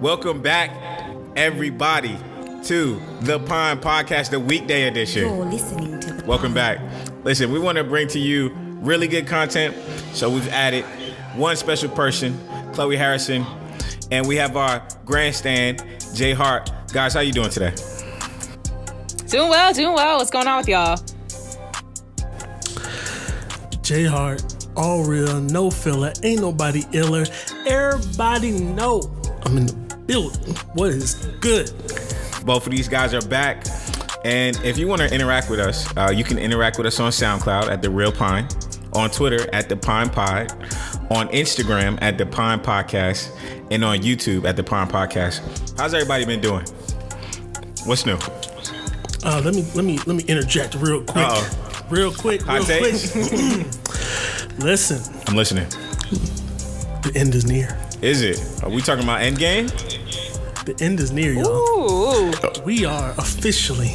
Welcome back, everybody, to the Pine Podcast, the weekday edition. You're listening to the Welcome back. Listen, we want to bring to you really good content, so we've added one special person, Chloe Harrison, and we have our grandstand, Jay Hart. Guys, how you doing today? Doing well. What's going on with y'all? Jay Hart, all real, no filler, ain't nobody iller. Everybody know I'm in the building. What is good? Both of these guys are back. And if you want to interact with us, you can interact with us on SoundCloud at The Real Pine, on Twitter at The Pine Pod, on Instagram at The Pine Podcast, and on YouTube at The Pine Podcast. How's everybody been doing? What's new? Let me interject real quick. Uh-oh. Real quick. Listen. I'm listening. The end is near. Is it? Are we talking about Endgame? The end is near, y'all. Ooh. We are officially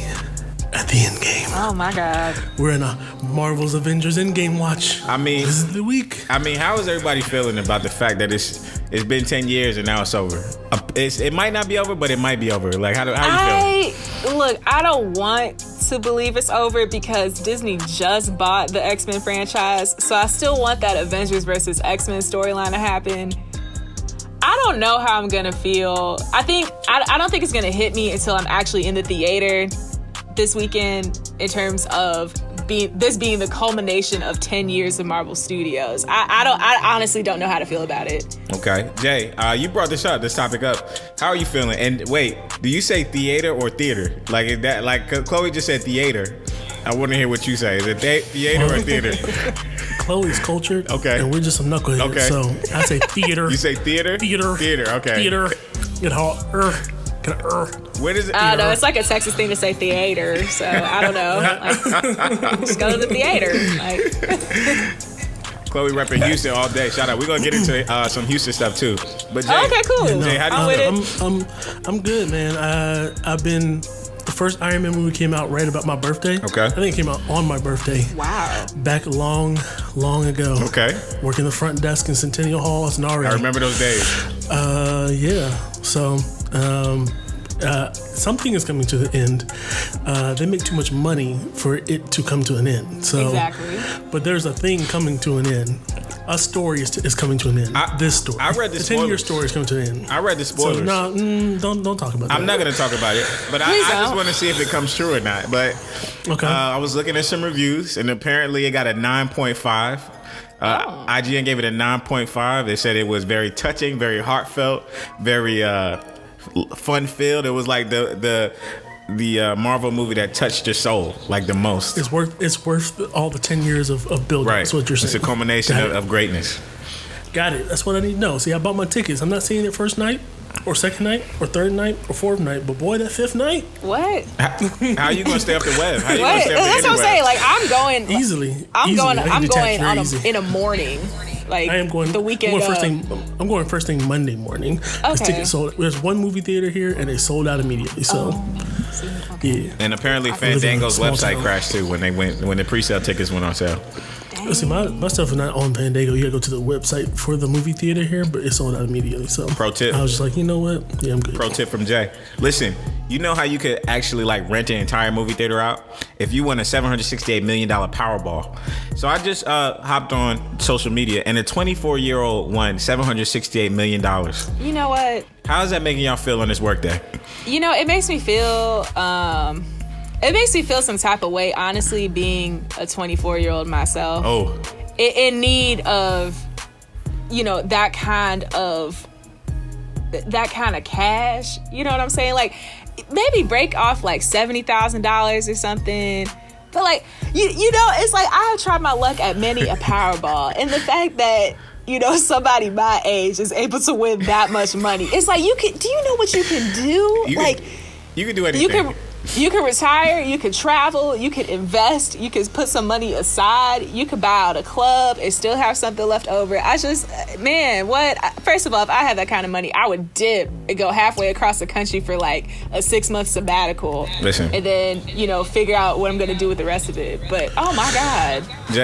at the end game. Oh my God. We're in a Marvel's Avengers Endgame watch. I mean, this is the week. I mean, how is everybody feeling about the fact that it's been 10 years and now it's over? It might not be over, but it might be over. Like, how you feeling? Look, I don't want to believe it's over because Disney just bought the X-Men franchise, so I still want that Avengers versus X-Men storyline to happen. I don't know how I'm gonna feel. I don't think it's gonna hit me until I'm actually in the theater this weekend in terms of this being the culmination of 10 years of Marvel Studios. I honestly don't know how to feel about it. Okay. Jay, you brought this topic up. How are you feeling? And wait, do you say theater or theater? Like, is that, like, Chloe just said theater. I want to hear what you say. Is it theater or theater? Chloe's cultured. Okay. And we're just some knuckleheads. Okay. So I say theater. You say theater? Theater. Theater, okay. Theater. Get hard. What is it? I don't know. It's like a Texas thing to say theater, so I don't know. Like, just go to the theater. Like. Chloe repping Houston all day. Shout out. We're gonna get into some Houston stuff too. But Jay, okay, cool. Jay, how do you feel? I'm good, man. I've been. The first Iron Man movie came out right about my birthday. Okay. I think it came out on my birthday. Wow. Back long ago. Okay. Working the front desk in Centennial Hall. It's already. I remember those days. Yeah. So, something is coming to the end. They make too much money for it to come to an end. So, exactly. But there's a thing coming to an end. A story is coming to an end. This story. I read the 10-year story is coming to an end. I read the spoilers. So, don't talk about that. I'm not going to talk about it, but I just want to see if it comes true or not. But okay. I was looking at some reviews, and apparently it got a 9.5. IGN gave it a 9.5. They said it was very touching, very heartfelt, very fun-filled. It was like the Marvel movie that touched your soul like the most. It's worth all the 10 years of building. Right. That's what you're saying. It's a culmination of greatness. Got it. That's what I need to know. See, I bought my tickets. I'm not seeing it first night or second night or third night or fourth night, but boy, that fifth night. What? How are you gonna stay up the web? How you gonna stay up the That's what I'm saying. Like, I'm going easily. I'm going easy. in a morning. Like, I am going the weekend. I'm going first thing Monday morning. Okay. Tickets sold. There's one movie theater here, and they sold out immediately. So, yeah. And apparently, Fandango's website crashed too when the pre-sale tickets went on sale. Listen, my stuff is not on Fandango. You gotta go to the website for the movie theater here, but it sold out immediately. So, pro tip. I was just like, you know what? Yeah, I'm good. Pro tip from Jay. Listen, you know how you could actually like rent an entire movie theater out if you won a $768 million Powerball. So I just hopped on social media, and a 24-year-old won $768 million. You know what? How is that making y'all feel on this workday? You know, it makes me feel some type of way, honestly, being a 24-year-old myself. Oh. In need of, you know, that kind of cash. You know what I'm saying? Like, maybe break off like $70,000 or something. But like, you know, it's like I have tried my luck at many a Powerball, and the fact that, you know, somebody my age is able to win that much money, it's like, do you know what you can do? You can do anything. You could retire, you could travel, you could invest, you could put some money aside, you could buy out a club and still have something left over. First of all, if I had that kind of money, I would dip and go halfway across the country for like a 6-month sabbatical. Listen. And then, figure out what I'm going to do with the rest of it. But, oh my God.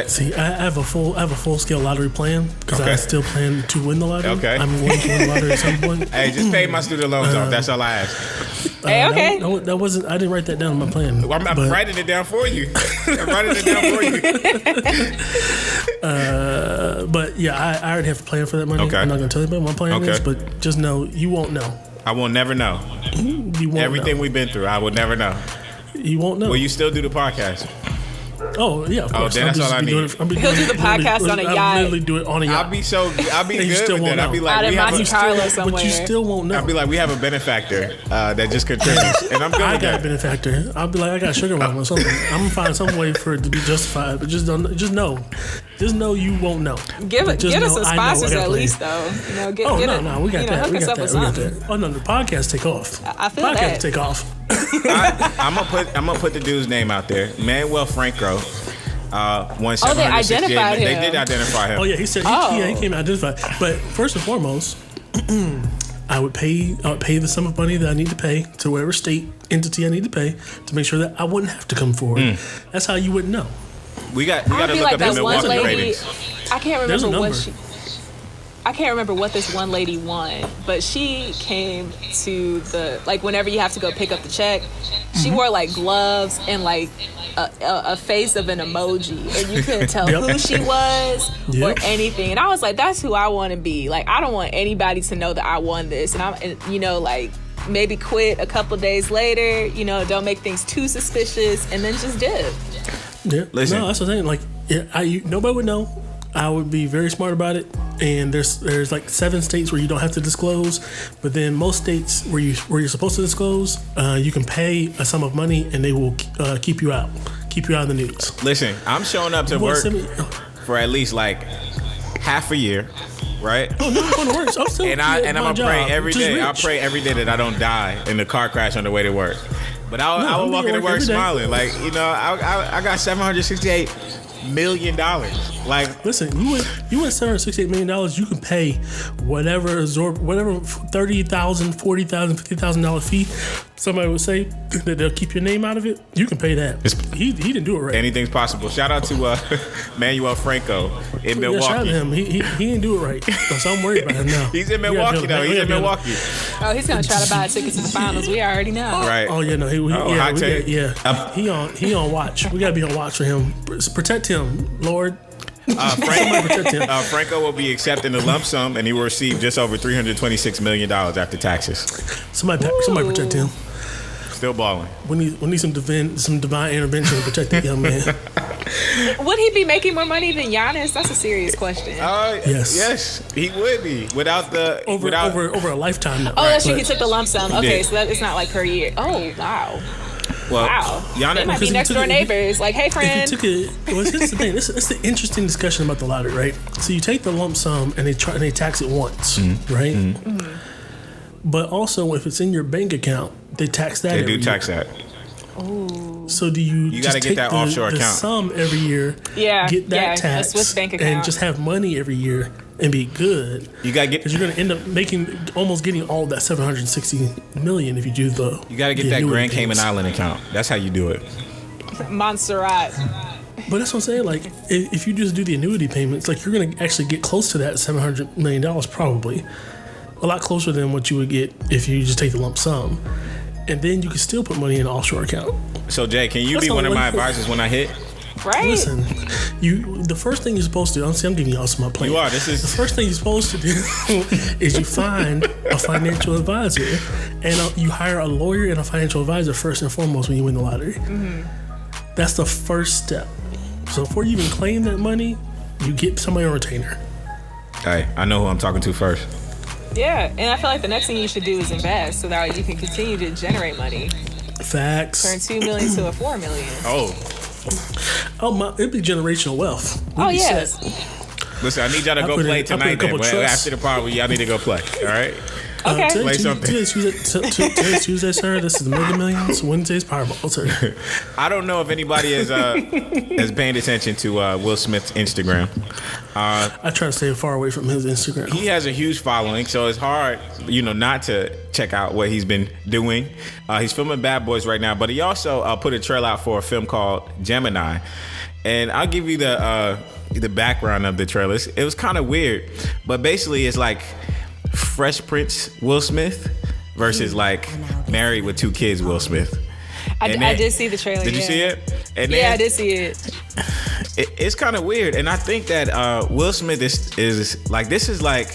See, I have a full scale lottery plan because I still plan to win the lottery. Okay. I'm going to win the lottery at some point. Hey, just pay my student loans off. That's all I ask. Hey, okay. That wasn't. I didn't write that down in my plan. Well, I'm writing it down for you. I'm writing it down for you. But yeah, I already have a plan for that money. Okay. I'm not going to tell you what my plan is, but just know you won't know. I will never know. You won't Everything know. we've been through, I will never know. You won't know. Will you still do the podcast? Oh yeah, of course. then that's all I need. He'll do the podcast on a yacht. I'll literally do it on a yacht. I'll be good still with won't that. I'll know. be like, Out in we have Monte Carlo somewhere. But you still won't know. I'll be like, we have a benefactor that just contributes, and I'm good I with got a that. benefactor. I'll be like, I got a sugar mama or something. I'm gonna find some way for it to be justified. But just know you won't know. Give Just us know some I know I sponsors got at plans. least, though. No, we got that. Hook We us got up with that. We got something. that. Oh no, the podcast take off. I feel podcast that. take off. I'm gonna put the dude's name out there, Manuel Franco. Won Oh, they 768 identified They him. did identify him. Oh yeah, he said he came identified. But first and foremost, I would pay the sum of money that I need to pay to whatever state entity I need to pay to make sure that I wouldn't have to come forward. That's how you wouldn't know. We got I to feel look like up the that one Milwaukee lady. ratings. I can't There's a remember number. I can't remember what this one lady won, but she came to whenever you have to go pick up the check, she wore like gloves and like a face of an emoji, and you couldn't tell who she was or anything. And I was like, that's who I want to be. Like, I don't want anybody to know that I won this, and maybe quit a couple days later. Don't make things too suspicious, and then just dip. Yeah, Listen. no, that's the thing. Like, nobody would know. I would be very smart about it. And there's like 7 states where you don't have to disclose, but then most states where you're supposed to disclose, you can pay a sum of money and they will keep you out of the news. Listen, I'm showing up to work for at least like half a year, right? Oh no, I'm going to work. I'm still And I'm gonna pray every day. I Rich. pray every day that I don't die in the car crash on the way to work. But I I'm will walk into work every day. smiling, like I got $768 million. Like, Listen, you win $768 million. You can pay whatever $30,000, $40,000, $50,000 fee. Somebody would say that they'll keep your name out of it. You can pay that. He didn't do it right. anything's possible. Shout out to Manuel Franco in Yeah, shout out Milwaukee. to him. He didn't do it right. So I'm worried about him now. He's in Milwaukee though. He's in Milwaukee. Oh, he's gonna try to buy a ticket to the finals. We already know. Right. Oh yeah, no, hot take. He on watch. We gotta be on watch for him. Protect him, Lord. Franco will be accepting the lump sum, and he will receive just over $326 million after taxes. Somebody protect him. Still balling. We need some divine intervention to protect that young man. Would he be making more money than Giannis? That's a serious question. Yes, he would be without over a lifetime. Though. Oh, that's true. But- He took the lump sum. Okay, did. so that it's not like per year. Oh, wow. Well, Wow. Giannis, They might be because next door neighbors. Like, hey, If friend. you took it, well, here's the thing. This is the interesting discussion about the lottery, right? So you take the lump sum and they tax it once, right? Mm-hmm. But also, if it's in your bank account, they tax that. they every do tax year. that. So do you You just gotta get take that the, offshore the account. sum every year, Yeah, get that yeah, a tax, Swiss bank and account. just have money every year and be good? You gotta get. Because you're going to end up almost getting all of that $760 million if you do the. You gotta get the that annuity Grand Cayman payments. Island account. That's how you do it. Montserrat. But that's what I'm saying. Like, if you just do the annuity payments, like you're going to actually get close to that $700 million, probably a lot closer than what you would get if you just take the lump sum, and then you can still put money in an offshore account. So Jay, can you That's be the one of one my thing. advisors when I hit? Right? Listen, the first thing you're supposed to do. I'm giving y'all some plan. You are. The This first thing you're supposed to do is you find a financial advisor, and you hire a lawyer and a financial advisor first and foremost when you win the lottery. Mm-hmm. That's the first step. So before you even claim that money, you get somebody on retainer. Hey, I know who I'm talking to first. Yeah, and I feel like the next thing you should do is invest so that way you can continue to generate money. Facts. Turn $2 million to a $4 million. Oh, it'd be generational wealth. We'd Oh, be yes. set. Listen, I need y'all to I go put in- play I put a tonight. Then couple trusts. after the party, y'all need to go play. All right. Okay. Play something. Today's Tuesday, sir. This is the Mega Millions. Wednesday's Powerball, sir. I don't know if anybody is paying attention to Will Smith's Instagram. I try to stay far away from his Instagram. He has a huge following, so it's hard, not to check out what he's been doing. He's filming Bad Boys right now, but he also put a trailer out for a film called Gemini. And I'll give you the background of the trailer. It was kind of weird, but basically it's like Fresh Prince Will Smith versus like Married with 2 Kids Will Smith. I did see the trailer. Did you see it? And I did see it. It's kind of weird, and I think that Will Smith is like, this is like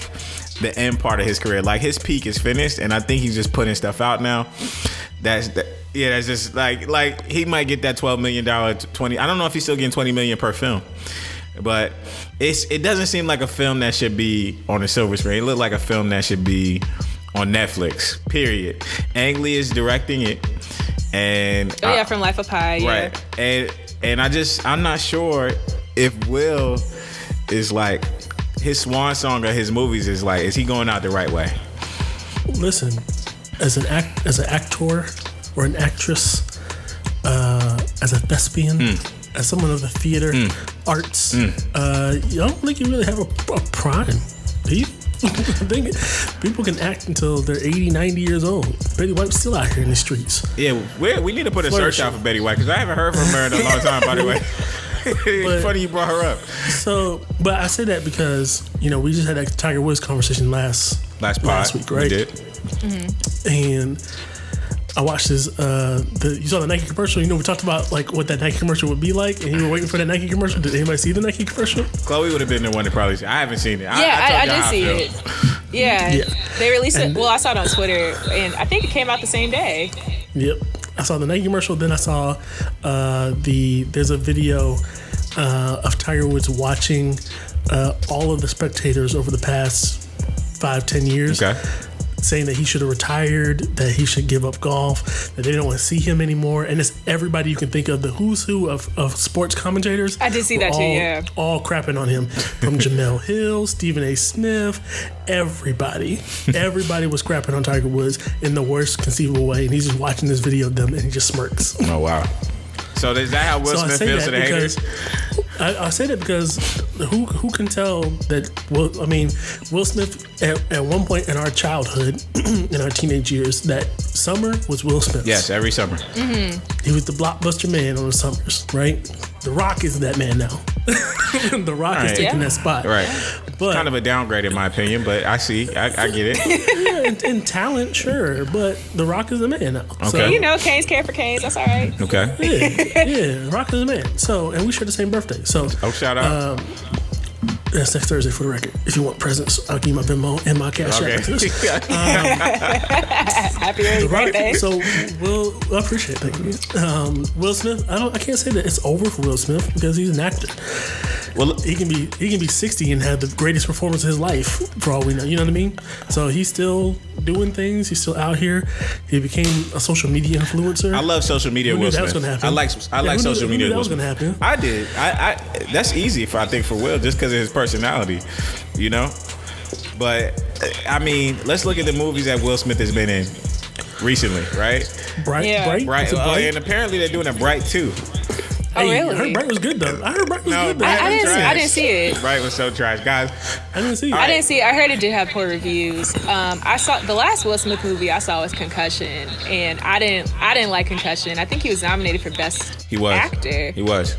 the end part of his career. Like, his peak is finished, and I think he's just putting stuff out now. That's just like he might get that $12 million, 20. I don't know if he's still getting $20 million per film, but it doesn't seem like a film that should be on a silver screen. It looked like a film that should be on Netflix. Period. Ang Lee is directing it, and from Life of Pi, yeah. Right, and I'm not sure if Will is like, his swan song of his movies is like, is he going out the right way? Listen, as an actor or an actress, as a thespian, as someone of the theater arts, I don't think you really have a prime. Do you? I think people can act until they're 80, 90 years old. Betty White's still out here in the streets. Yeah, we need to put a search out for Betty White, because I haven't heard from her in a long time, by the way. It's funny you brought her up. So, but I say that because, we just had that Tiger Woods conversation last week, right? We did. Mm-hmm. And I watched this, you saw the Nike commercial. We talked about like what that Nike commercial would be like, and you were waiting for that Nike commercial. Did anybody see the Nike commercial? Chloe would have been the one to probably see. I haven't seen it. I did see it. Yeah. They released it. Well, I saw it on Twitter, and I think it came out the same day. Yep. I saw the Nike commercial. Then I saw there's a video of Tiger Woods watching all of the spectators over the past 5-10 years. Okay. Saying that he should have retired, that he should give up golf, that they don't want to see him anymore. And it's everybody you can think of, the who's who of sports commentators. I did see that too, yeah. All crapping on him. From Jamel Hill, Stephen A. Smith, everybody. Everybody was crapping on Tiger Woods in the worst conceivable way. And he's just watching this video of them and he just smirks. Oh, wow. So is that how Will Smith feels to the haters? I say that because who can tell that? Will Smith at one point in our childhood, in our teenage years, that summer was Will Smith. Yes, every summer. Mm-hmm. He was the blockbuster man on the summers, right? The Rock is that man now. The Rock is taking that spot. Right. But, kind of a downgrade in my opinion, but I get it. Yeah, in talent, sure, but The Rock is the man now. Okay. So, Canes care for Canes. That's all right. Okay. Yeah, Rock is the man. So, and we share the same birthday. So, shout out. That's next Thursday for the record. If you want presents, I'll give you my Venmo and my cash app. Happy early birthday. So, I appreciate it. Thank you. Will Smith, I can't say that it's over for Will Smith because he's an actor. Well, he can be 60 and have the greatest performance of his life for all we know. You know what I mean? So he's still doing things. He's still out here. He became a social media influencer. I love social media. Will Smith. That was gonna happen? I like social media. That was gonna happen. I did. I that's easy I think for Will, just because of his personality, But let's look at the movies that Will Smith has been in recently, right? Bright. And apparently they're doing a Bright too. Oh, really? I heard Bright was good, though. I didn't see it. Bright was so trash. Guys, I didn't see it. I didn't see it. I heard it did have poor reviews. I saw the last Will Smith movie I saw was Concussion, and I didn't like Concussion. I think he was nominated for Best Actor. He was.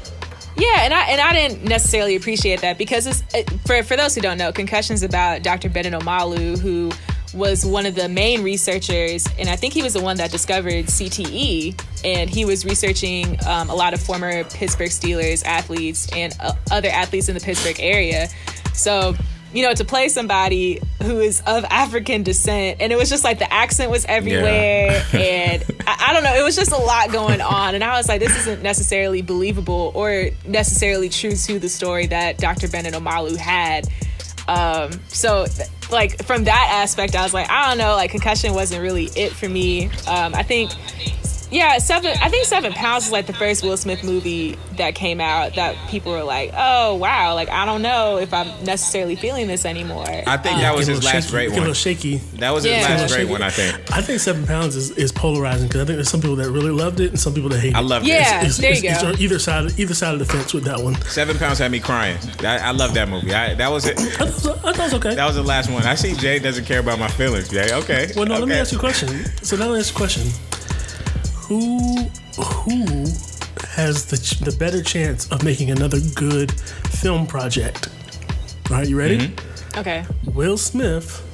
Yeah, and I didn't necessarily appreciate that because for those who don't know, Concussion is about Dr. Benedict Omalu, who was one of the main researchers, and I think he was the one that discovered CTE, and he was researching a lot of former Pittsburgh Steelers athletes and other athletes in the Pittsburgh area. So, to play somebody who is of African descent, and it was just like the accent was everywhere, and I don't know, it was just a lot going on, and I was like, this isn't necessarily believable or necessarily true to the story that Dr. Benedict Omalu had. So from that aspect, I was like, I don't know, Concussion wasn't really it for me. I think I think 7 Pounds is like the first Will Smith movie that came out that people were like, oh wow, like I don't know if I'm necessarily feeling this anymore. I think that was his last great one. A little shaky. That was his last great one, I think. I think 7 Pounds is polarizing because I think there's some people that really loved it and some people that hate it. I loved it. Yeah, there you go. It's on either side of the fence with that one. 7 Pounds had me crying. I love that movie. That was it. I thought it was okay. That was the last one. I see Jay doesn't care about my feelings. Jay, okay. Well, no, okay. let me ask you a question. So now let me ask you a question. Who has the better chance of making another good film project? All right, you ready? Mm-hmm. Okay. Will Smith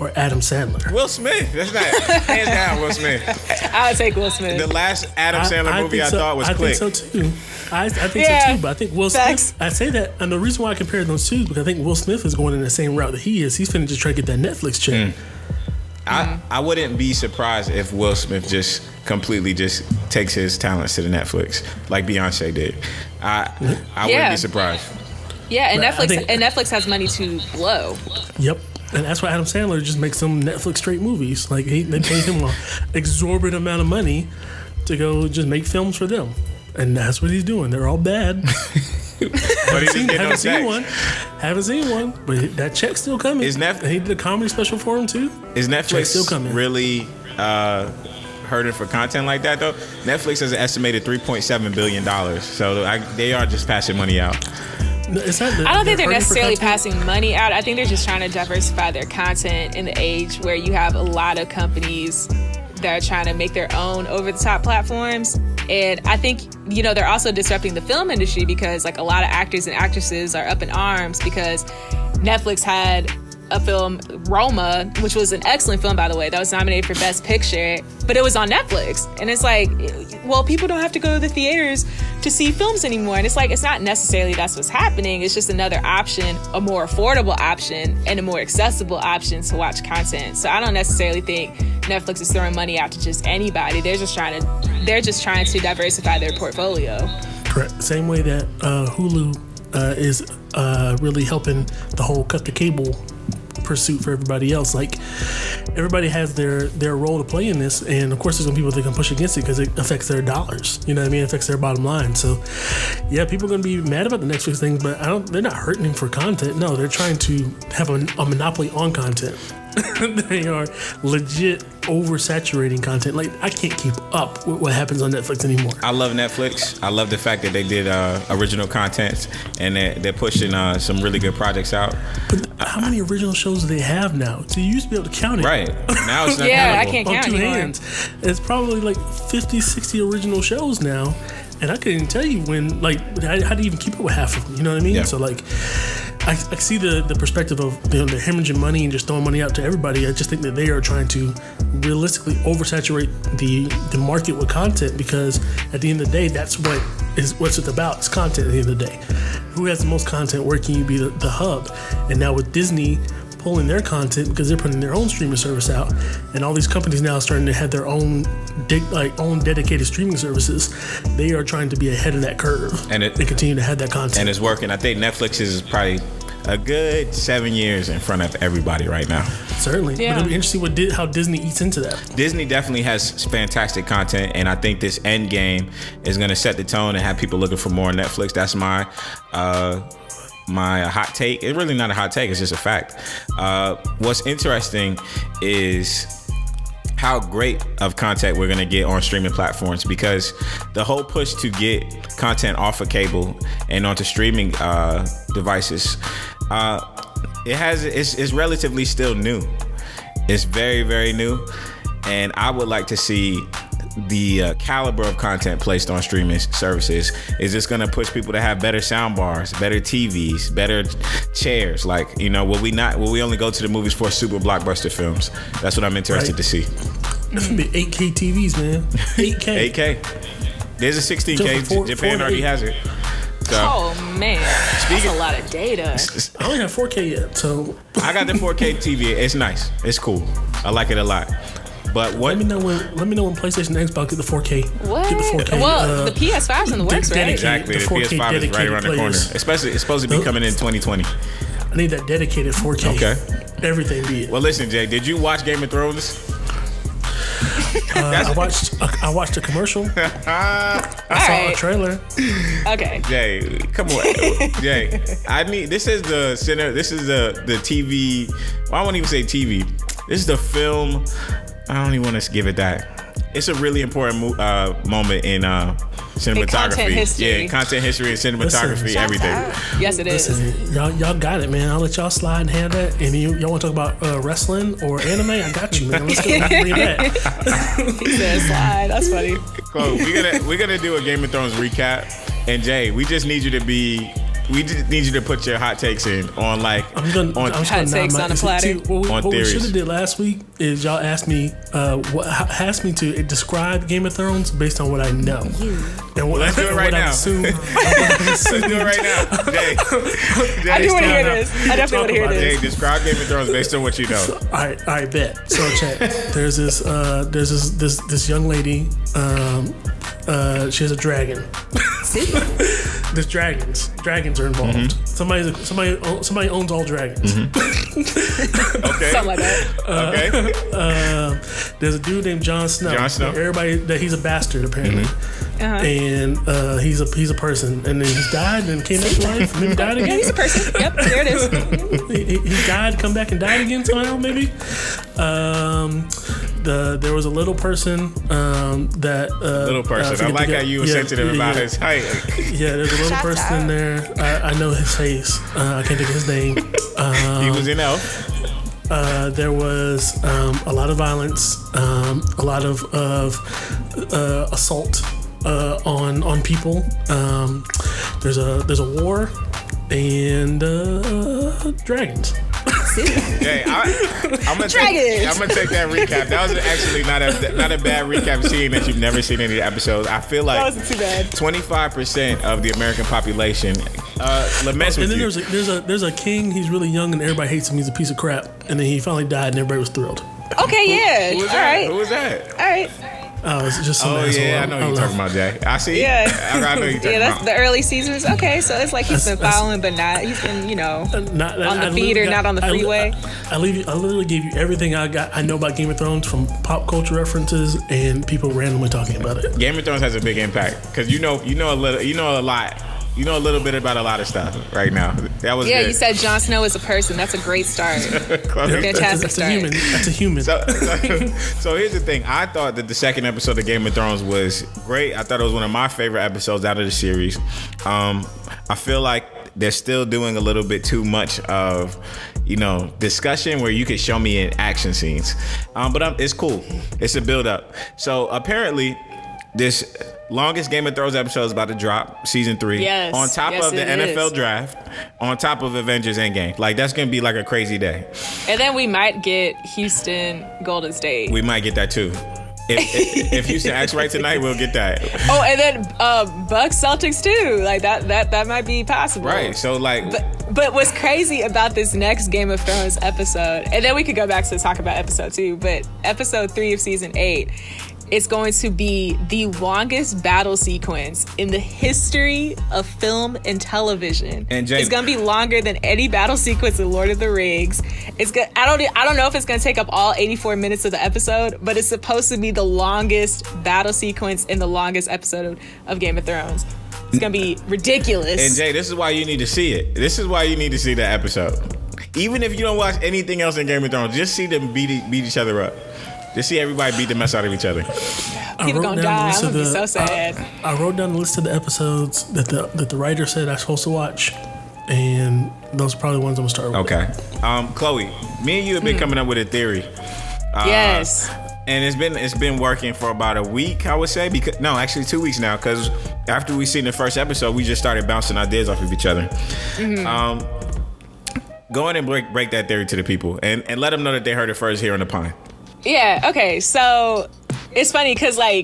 or Adam Sandler? Will Smith. That's not hands down. Will Smith. I'll take Will Smith. The last Adam Sandler movie I thought was Click. I think so too. I think so too. But I think Will Smith. I say that, and the reason why I compare those two is because I think Will Smith is going in the same route that he is. He's finna just try to get that Netflix check. I wouldn't be surprised if Will Smith just completely just takes his talents to the Netflix like Beyonce did. I wouldn't be surprised. Yeah, and Netflix has money to blow. Yep. And that's why Adam Sandler just makes some Netflix straight movies. Like they paid him an exorbitant amount of money to go just make films for them. And that's what he's doing. They're all bad. Haven't seen one, but that check's still coming. He did a comedy special for him too. Is Netflix really hurting for content like that though? Netflix has an estimated $3.7 billion, so they are just passing money out. No, I don't think they're necessarily passing money out. I think they're just trying to diversify their content in the age where you have a lot of companies that are trying to make their own over-the-top platforms. And I think, they're also disrupting the film industry because like a lot of actors and actresses are up in arms because Netflix had a film, Roma, which was an excellent film, by the way, that was nominated for Best Picture, but it was on Netflix. And it's like, well, people don't have to go to the theaters to see films anymore. And it's like, it's not necessarily that's what's happening. It's just another option, a more affordable option, and a more accessible option to watch content. So I don't necessarily think Netflix is throwing money out to just anybody. They're just trying to diversify their portfolio. Correct. Same way that Hulu is really helping the whole cut the cable pursuit for everybody else. Like everybody has their role to play in this, and of course there's some people that can push against it because it affects their dollars. You know what I mean? It affects their bottom line. So yeah, people are gonna be mad about the Netflix thing, but they're not hurting him for content. No, they're trying to have a monopoly on content. They are legit oversaturating content. Like I can't keep up with what happens on Netflix anymore. I love Netflix. I love the fact that they did original content and they're pushing some really good projects out. But how many original shows do they have now? So you used to be able to count it. Right. Now it's not I can't count on two anymore. hands. It's probably like 50, 60 original shows now. And I couldn't even tell you when, like, how to even keep up with half of them. You know what I mean? Yeah. So, like, I see the perspective of they're hemorrhaging money and just throwing money out to everybody. I just think that they are trying to realistically oversaturate the market with content because at the end of the day, that's what's it about. It's content at the end of the day. Who has the most content? Where can you be the hub? And now with Disney pulling their content because they're putting their own streaming service out, and all these companies now starting to have their own dedicated streaming services. They are trying to be ahead of that curve and continue to have that content. And it's working. I think Netflix is probably a good 7 years in front of everybody right now. Certainly. Yeah. But it'll be interesting how Disney eats into that. Disney definitely has fantastic content, and I think this Endgame is going to set the tone and have people looking for more on Netflix. That's my hot take. It's really not a hot take, it's just a fact. What's interesting is how great of content we're going to get on streaming platforms, because the whole push to get content off of cable and onto streaming devices, it's relatively still new. It's very, very new, and I would like to see the caliber of content placed on streaming services. Is this going to push people to have better sound bars, better TVs, better chairs? Like, will we only go to the movies for super blockbuster films? That's what I'm interested to see. That's gonna be 8K TVs, man. 8K. 8K. There's a 16K. Japan already has it. So, oh man, that's a lot of data. I don't have 4K yet, so I got the 4K TV. It's nice. It's cool. I like it a lot. But what? Let me know when PlayStation and Xbox get the 4K. What? Get the 4K. Well, the PS5's in the works, right? Exactly. The 4K PS5 is right around the corner. Especially, it's supposed to be coming in 2020. I need that dedicated 4K. Okay. Everything be it. Well, listen, Jay. Did you watch Game of Thrones? I watched a commercial. I saw a trailer. Okay. Jay, come on. Jay, this is the center. This is the TV. Well, I won't even say TV. This is the film. I don't even want to give it that. It's a really important moment in cinematography. Content history. Yeah, content history and cinematography, everything. Yes, it is. Listen, y'all got it, man. I'll let y'all slide and have that. And y'all want to talk about wrestling or anime? I got you, man. Let's go bring it back. He said slide. That's funny. Cool. We're gonna do a Game of Thrones recap. And Jay, we just need you to put your hot takes in on hot takes on a platter. What we should have did last week is y'all asked me to describe Game of Thrones based on what I know. And let's do it right now. Let's do it right now. Jay, I do want to hear this. I definitely want to hear this. Jay, describe Game of Thrones based on what you know. So, all right, bet. So check. There's this young lady. She has a dragon. There's dragons. Dragons are involved. Mm-hmm. Somebody owns all dragons. Mm-hmm. Okay. Something like that. Okay. There's a dude named Jon Snow. Everybody that he's a bastard apparently. Mm-hmm. And he's a person, and then he died and came back to life, and then he died again. Yeah, he's a person. Yep, there it is. he died, come back, and died again somehow, maybe. There was a little person that little person. I like how you were sensitive about his height. Yeah, there's a little person in there. I know his face. I can't think of his name. He was in Elf. There was a lot of violence, a lot of assault on people. There's a war and dragons. Hey, I'm gonna take that recap. That was actually not a bad recap, seeing that you've never seen any episodes. I feel like that wasn't too bad. 25% of the American population laments with you. And then there's a king. He's really young and everybody hates him. He's a piece of crap. And then he finally died and everybody was thrilled. Okay, yeah. Who was that? Right. Who was that? All right. Oh, it's just some asshole. Yeah, I know you're talking about, Jay. I see. Yeah. I know you're talking that's about. the early seasons. Okay, so it's like he's been following, but not. He's been, on the feed or not on the freeway. I literally gave you everything I know about Game of Thrones, from pop culture references and people randomly talking about it. Game of Thrones has a big impact because you know a lot. You know a little bit about a lot of stuff right now. That was good. You said Jon Snow is a person. That's a great start. Fantastic start. That's a human. So here's the thing. I thought that the second episode of Game of Thrones was great. I thought it was one of my favorite episodes out of the series. I feel like they're still doing a little bit too much of, discussion where you could show me in action scenes. But it's cool. It's a build up. So apparently this longest Game of Thrones episode is about to drop, season 3. Yes. On top of the NFL draft, on top of Avengers Endgame. Like, that's going to be like a crazy day. And then we might get Houston, Golden State. We might get that too. If Houston acts right tonight, we'll get that. Oh, and then Bucks Celtics too. Like that might be possible. Right. So like, but what's crazy about this next Game of Thrones episode, and then we could go back to talk about episode 2, but episode 3 of season 8. It's going to be the longest battle sequence in the history of film and television. And it's going to be longer than any battle sequence in Lord of the Rings. I don't know if it's going to take up all 84 minutes of the episode, but it's supposed to be the longest battle sequence in the longest episode of Game of Thrones. It's going to be ridiculous. And Jay, this is why you need to see it. This is why you need to see the episode. Even if you don't watch anything else in Game of Thrones, just see them beat each other up. Just see everybody beat the mess out of each other. People gonna die. I'm gonna be so sad. I wrote down the list of the episodes that the writer said I'm supposed to watch, and those are probably the ones I'm gonna start with. Okay. Chloe, me and you have been coming up with a theory. Yes. And it's been working for about a week, I would say. Actually 2 weeks now, because after we seen the first episode, we just started bouncing ideas off of each other. Mm-hmm. Go ahead and break that theory to the people, and let them know that they heard it first here on the Pine. Yeah, okay, so it's funny because, I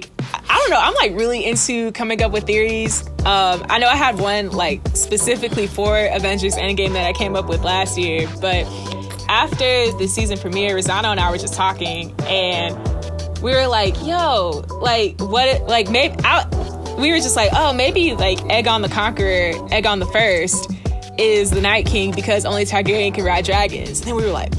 don't know, I'm, really into coming up with theories. I know I had one, specifically for Avengers Endgame that I came up with last year, but after the season premiere, Rosano and I were just talking, and we were like, yo, maybe, we were just like, oh, maybe, Aegon the Conqueror, Aegon the First, is the Night King because only Targaryen can ride dragons. And then we were like,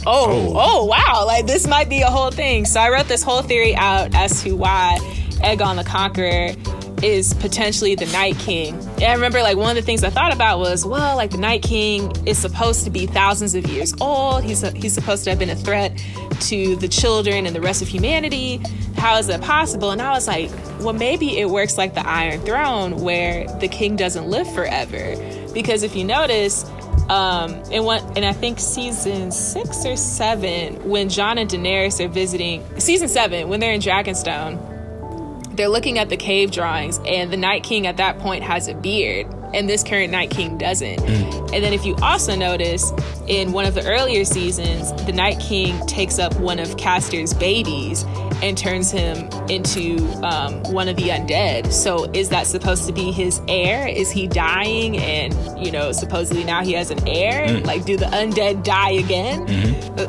Oh, wow. Like, this might be a whole thing. So I wrote this whole theory out as to why Aegon the Conqueror is potentially the Night King. And I remember, like, one of the things I thought about was, well, like, the Night King is supposed to be thousands of years old. He's supposed to have been a threat to the children and the rest of humanity. How is that possible? And I was like, well, maybe it works like the Iron Throne, where the king doesn't live forever. Because if you notice, in I think season 6 or 7, when Jon and Daenerys are visiting, season 7, when they're in Dragonstone, they're looking at the cave drawings, and the Night King at that point has a beard, and this current Night King doesn't. And then if you also notice, in one of the earlier seasons, the Night King takes up one of Castor's babies and turns him into one of the undead. So is that supposed to be his heir? Is he dying and, supposedly now he has an heir? Like, do the undead die again?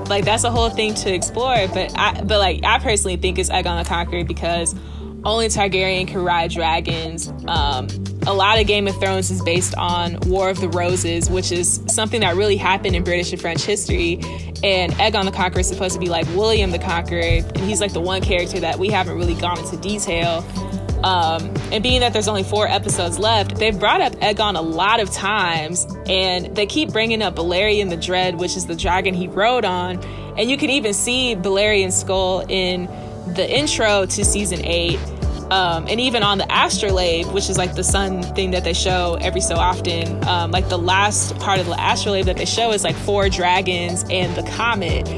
Like, that's a whole thing to explore. But I personally think it's Aegon the Conqueror, because only Targaryen can ride dragons. A lot of Game of Thrones is based on War of the Roses, which is something that really happened in British and French history. And Aegon the Conqueror is supposed to be like William the Conqueror, and he's like the one character that we haven't really gone into detail. And being that there's only 4 episodes left, they've brought up Aegon a lot of times, and they keep bringing up Balerion the Dread, which is the dragon he rode on. And you can even see Balerion's skull in the intro to season 8, and even on the astrolabe, which is like the sun thing that they show every so often. Like, the last part of the astrolabe that they show is like 4 dragons and the comet.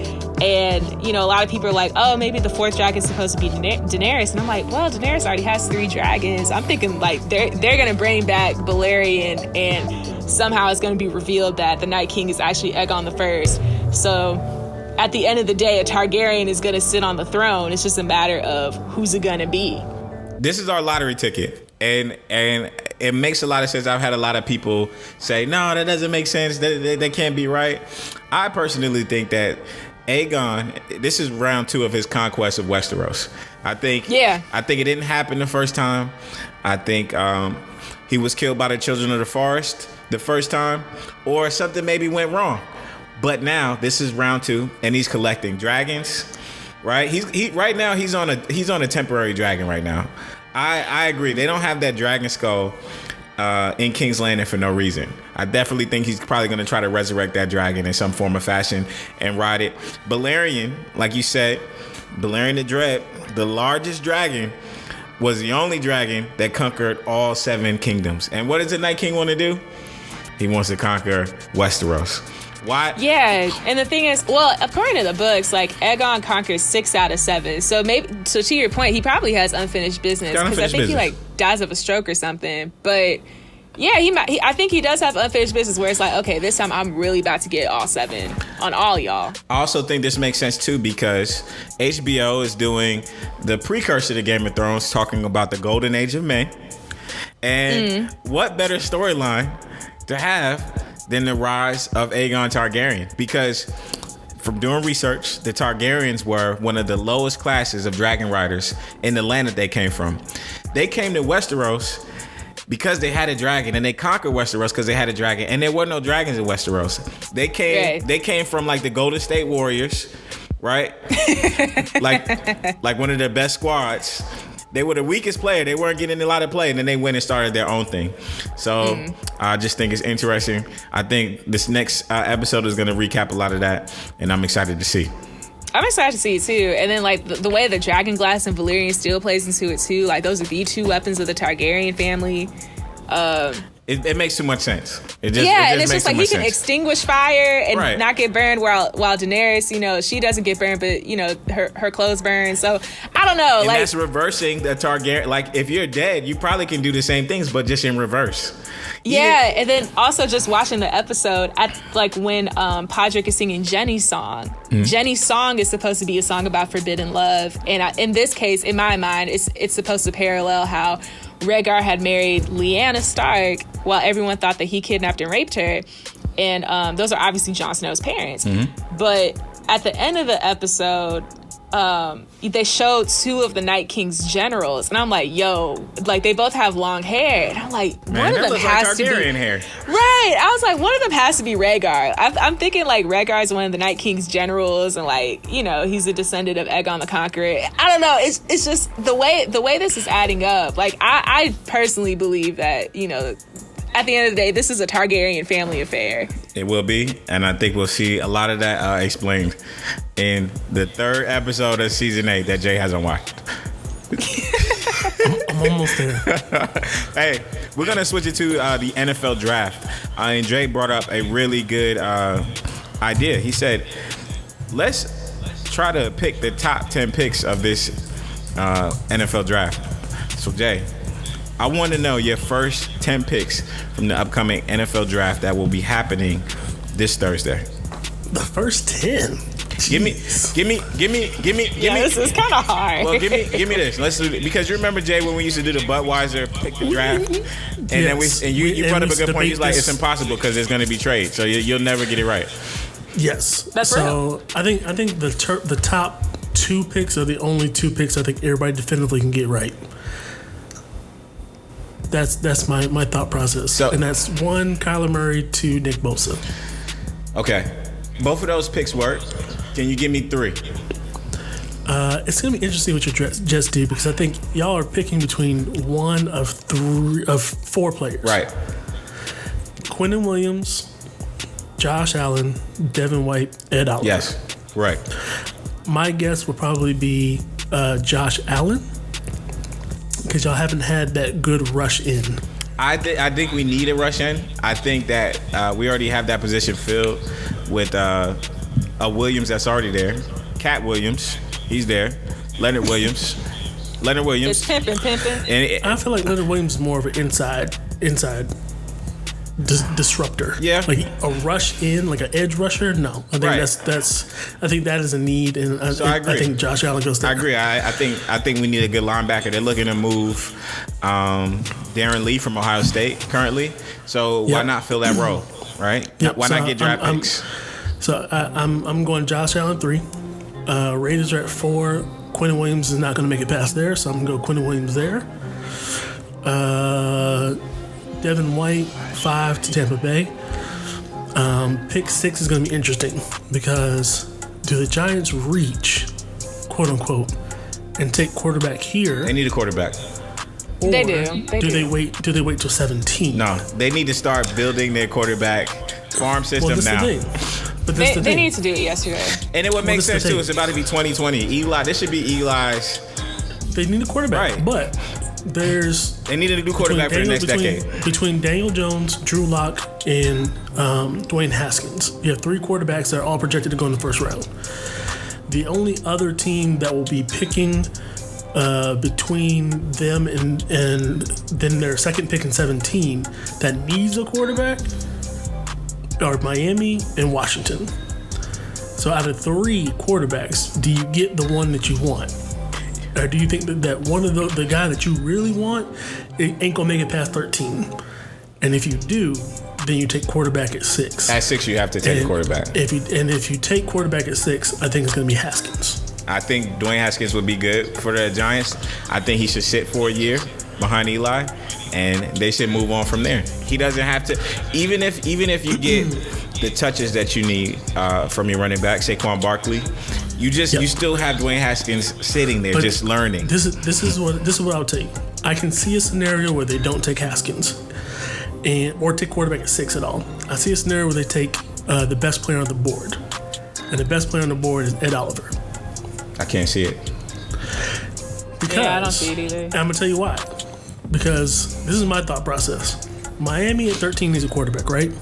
And, a lot of people are like, oh, maybe the 4th dragon is supposed to be Daenerys. And I'm like, well, Daenerys already has 3 dragons. I'm thinking, like, they're going to bring back Balerion, and somehow it's going to be revealed that the Night King is actually Aegon the First. So at the end of the day, a Targaryen is going to sit on the throne. It's just a matter of who's it going to be. This is our lottery ticket. And it makes a lot of sense. I've had a lot of people say, no, that doesn't make sense. That can't be right. I personally think that Aegon, this is round 2 of his conquest of Westeros. I think it didn't happen the first time. I think he was killed by the Children of the Forest the first time, or something maybe went wrong. But now this is round 2, and he's collecting dragons, right? Right now he's on a temporary dragon right now. I agree. They don't have that dragon skull in King's Landing for no reason. I definitely think he's probably going to try to resurrect that dragon in some form or fashion and ride it. Balerion, like you said, Balerion the Dread, the largest dragon, was the only dragon that conquered all 7 kingdoms. And what does the Night King want to do? He wants to conquer Westeros. Why? Yeah, and the thing is, well, according to the books, like, Aegon conquers 6 out of 7. So to your point, he probably has unfinished business, because I think he like dies of a stroke or something. But yeah, I think he does have unfinished business, where it's like, okay, this time I'm really about to get all 7 on all y'all. I also think this makes sense too, because HBO is doing the precursor to Game of Thrones, talking about the Golden Age of Men. And what better storyline to have than the rise of Aegon Targaryen? Because from doing research, the Targaryens were one of the lowest classes of dragon riders in the land that they came from. They came to Westeros because they had a dragon, and they conquered Westeros because they had a dragon, and there were no dragons in Westeros. They came from like the Golden State Warriors, right? like one of their best squads. They were the weakest player. They weren't getting a lot of play, and then they went and started their own thing. So I just think it's interesting. I think this next episode is going to recap a lot of that, and I'm excited to see. I'm excited to see it too. And then, like, the way the dragon glass and Valyrian steel plays into it too. Like, those are the 2 weapons of the Targaryen family. It makes too much sense. And it's just like he can extinguish fire and not get burned, while Daenerys, she doesn't get burned, but her clothes burn. So I don't know. And that's reversing the Targaryen. Like, if you're dead, you probably can do the same things, but just in reverse. Yeah, and then also just watching the episode, when Podrick is singing Jenny's song. Jenny's song is supposed to be a song about forbidden love, and in this case, in my mind, it's supposed to parallel how Rhaegar had married Lyanna Stark while everyone thought that he kidnapped and raped her, and those are obviously Jon Snow's parents. But at the end of the episode, they showed two of the Night King's generals, and I'm like, yo, like they both have long hair, and I'm like, one of them has to be hair. Right. I was like, one of them has to be Rhaegar. I'm thinking like Rhaegar is one of the Night King's generals, and like, you know, he's a descendant of Aegon the Conqueror. I don't know. It's just the way this is adding up. Like I personally believe that, you know, at the end of the day, this is a Targaryen family affair. It will be, and I think we'll see a lot of that explained in the third episode of season 8 that Jay hasn't watched. I'm almost there. Hey, we're gonna switch it to the NFL draft. And Jay brought up a really good idea. He said, let's try to pick the top 10 picks of this NFL draft. So Jay, I want to know your first 10 picks from the upcoming NFL draft that will be happening this Thursday. The first 10. Give me. This is kind of hard. Well, give me this. Let's do it because you remember Jay when we used to do the Budweiser pick the draft, and then you brought up a good point. He's like, it's impossible because there's going to be trade, so you'll never get it right. Yes, that's real. So I think the top 2 picks are the only 2 picks I think everybody definitively can get right. That's my thought process. So, and that's 1, Kyler Murray, 2, Nick Bosa. Okay. Both of those picks work. Can you give me 3? It's going to be interesting what your Jets do because I think y'all are picking between one of 4 players. Right. Quinnen Williams, Josh Allen, Devin White, Ed Oliver. Yes. Right. My guess would probably be Josh Allen. Because y'all haven't had that good rush in. I think we need a rush in. I think that we already have that position filled with a Williams that's already there. Cat Williams, he's there. Leonard Williams. It's pimping. And I feel like Leonard Williams is more of an inside disruptor. Yeah. Like a rush in, like an edge rusher. No, I think I think that is a need, and I agree. I think Josh Allen goes there. I agree. I think we need a good linebacker. They're looking to move Darren Lee from Ohio State currently. So why not fill that role, right? Yep. Why not get draft picks? I'm going Josh Allen 3. Raiders are at 4. Quinnen Williams is not going to make it past there, so I'm going to go Quinnen Williams there. Devin White 5 to Tampa Bay. Pick 6 is going to be interesting because do the Giants reach, quote unquote, and take quarterback here? They need a quarterback. Or they do. Do they wait till 17? No, they need to start building their quarterback farm system now. But they need to do it yesterday. And it would make sense too. It's about to be 2020. Eli, this should be Eli's. They need a quarterback, right? But they needed a new quarterback for the next decade. Between Daniel Jones, Drew Lock, and Dwayne Haskins, you have 3 quarterbacks that are all projected to go in the first round. The only other team that will be picking between them and then their second pick in 17 that needs a quarterback are Miami and Washington. So out of 3 quarterbacks, do you get the one that you want? Or do you think that one of the guy that you really want ain't gonna make it past 13? And if you do, then you take quarterback at 6. At 6, you have to take a quarterback. If you take quarterback at 6, I think it's gonna be Haskins. I think Dwayne Haskins would be good for the Giants. I think he should sit for a year behind Eli, and they should move on from there. He doesn't have to, even if you get the touches that you need from your running back, Saquon Barkley. You still have Dwayne Haskins sitting there, just learning. This is what I'll tell you. I can see a scenario where they don't take Haskins, or take quarterback at 6 at all. I see a scenario where they take the best player on the board, and the best player on the board is Ed Oliver. I can't see it. Because, I don't see it either. I'm gonna tell you why. Because this is my thought process. Miami at 13 needs a quarterback, right?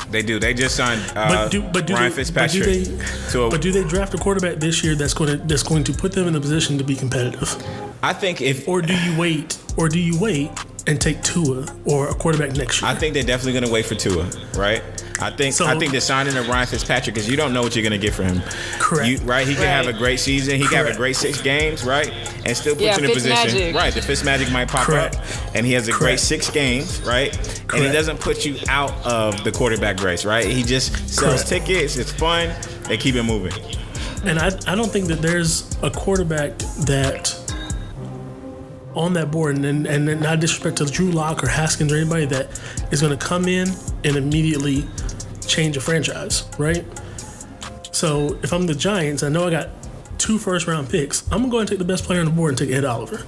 They do. They just signed Ryan Fitzpatrick. But do they draft a quarterback this year that's going to put them in a position to be competitive? I think or do you wait and take Tua or a quarterback next year? I think they're definitely going to wait for Tua, right? I think the signing of Ryan Fitzpatrick, because you don't know what you're going to get from him. Correct. He can have a great season. He can have a great 6 games, right? And still put you in a position. Magic. Right. The Fitzmagic might pop up. And he has a great 6 games, right? Correct. And he doesn't put you out of the quarterback race, right? He just sells tickets. It's fun. They keep it moving. And I don't think that there's a quarterback that on that board, and not disrespect to Drew Lock or Haskins or anybody, that is going to come in and immediately change a franchise, right? So if I'm the Giants, I know I got 2 first-round picks. I'm going to go ahead and take the best player on the board and take Ed Oliver.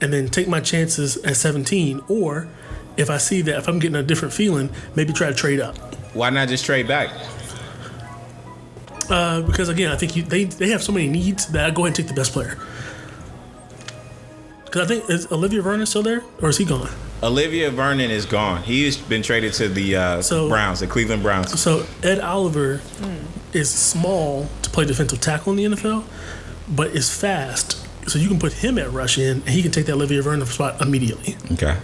And then take my chances at 17. Or if I see that if I'm getting a different feeling, maybe try to trade up. Why not just trade back? Because, again, I think they have so many needs that I go ahead and take the best player. Because I think, is Olivia Vernon still there? Or is he gone? Olivia Vernon is gone. He's been traded to the Browns, the Cleveland Browns. So Ed Oliver is small to play defensive tackle in the NFL, but is fast. So you can put him at rush in, and he can take that Olivia Vernon spot immediately. Okay.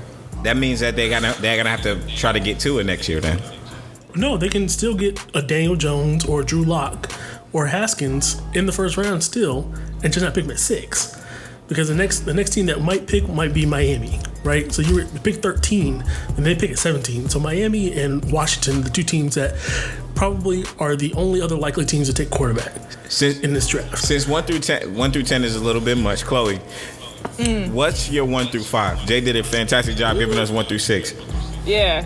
That means that they're gonna have to try to get to it next year then. No, they can still get a Daniel Jones or Drew Lock or Haskins in the first round still, and just not pick them at 6. Because the next team that might pick might be Miami, right? So you pick 13, and they pick at 17. So Miami and Washington, the 2 teams that probably are the only other likely teams to take quarterback in this draft. Since 1 through 10 is a little bit much, Chloe, what's your 1 through 5? Jay did a fantastic job giving us 1 through 6. Yeah.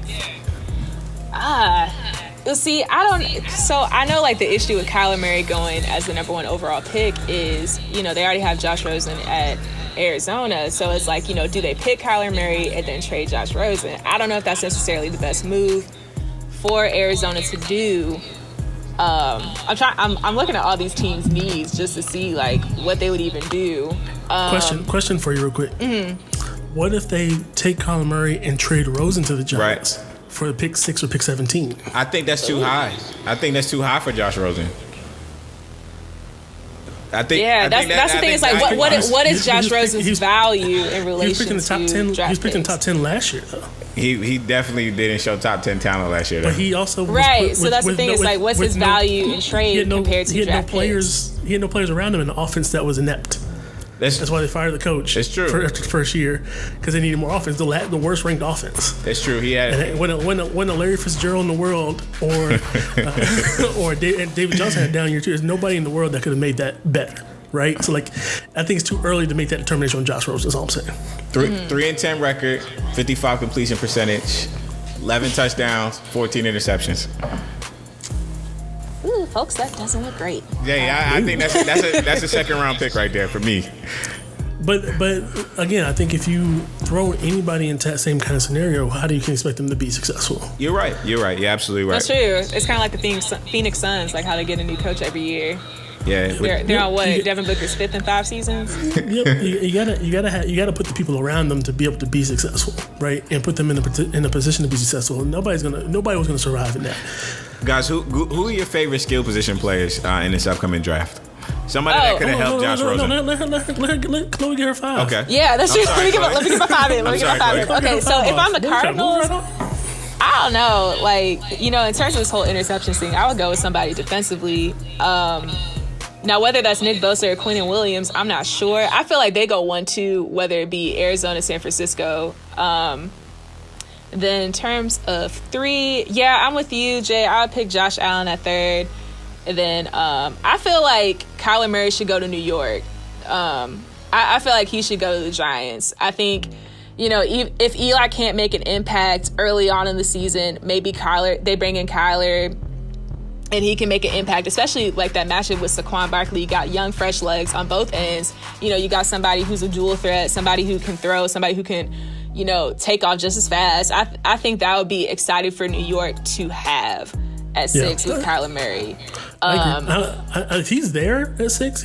See, I know like the issue with Kyler Murray going as the number 1 overall pick is, they already have Josh Rosen at Arizona. So it's like, do they pick Kyler Murray and then trade Josh Rosen? I don't know if that's necessarily the best move for Arizona to do. I'm looking at all these teams' needs just to see like what they would even do. Question for you real quick. What if they take Kyler Murray and trade Rosen to the Giants? Right. For pick 6 or pick 17. I think that's too high. I think that's too high for Josh Rosen. That's the thing. Is like what is Josh Rosen's value in relation to draft picks? He was picking top 10 last year though. He definitely didn't show top 10 talent last year though. But he also so that's the thing. Is like what's his value in trade compared to draft picks? He had no players around him in the offense that was inept. That's why they fired the coach. It's true. After the first year, because they needed more offense. The worst ranked offense. It's true. He had. And when a Larry Fitzgerald in the world or David Johnson had down year 2, there's nobody in the world that could have made that better, right? So like, I think it's too early to make that determination on Josh Rosen. That's all I'm saying. 3-10 record, 55 completion percentage, 11 touchdowns, 14 interceptions. Ooh, folks, that doesn't look great. Yeah, I think that's a second round pick right there for me. But again, I think if you throw anybody into that same kind of scenario, how do you expect them to be successful? You're right. You're absolutely right. That's true. It's kind of like the Phoenix Suns, like how they get a new coach every year. Yeah, they're on what? Devin Booker's 5th in 5 seasons. Yep, you gotta put the people around them to be able to be successful, right? And put them in a position to be successful. Nobody was gonna survive in that. Guys, who are your favorite skill position players in this upcoming draft? Somebody that could have helped Josh Rosen. Let Chloe get her 5. Okay. Yeah, that's true. Let me give my 5 in. Okay, so if I'm the Cardinals, I don't know. Like, in terms of this whole interceptions thing, I would go with somebody defensively. Now, whether that's Nick Bosa or Quinnen Williams, I'm not sure. I feel like they go 1-2, whether it be Arizona, San Francisco. Then in terms of 3, I'm with you, Jay. I would pick Josh Allen at 3rd. And then I feel like Kyler Murray should go to New York. I feel like he should go to the Giants. I think, if Eli can't make an impact early on in the season, maybe they bring in Kyler and he can make an impact, especially like that matchup with Saquon Barkley. You got young, fresh legs on both ends. You got somebody who's a dual threat, somebody who can throw, somebody who can, take off just as fast. I think that would be exciting for New York to have at 6 with Kyler Murray. If he's there at 6,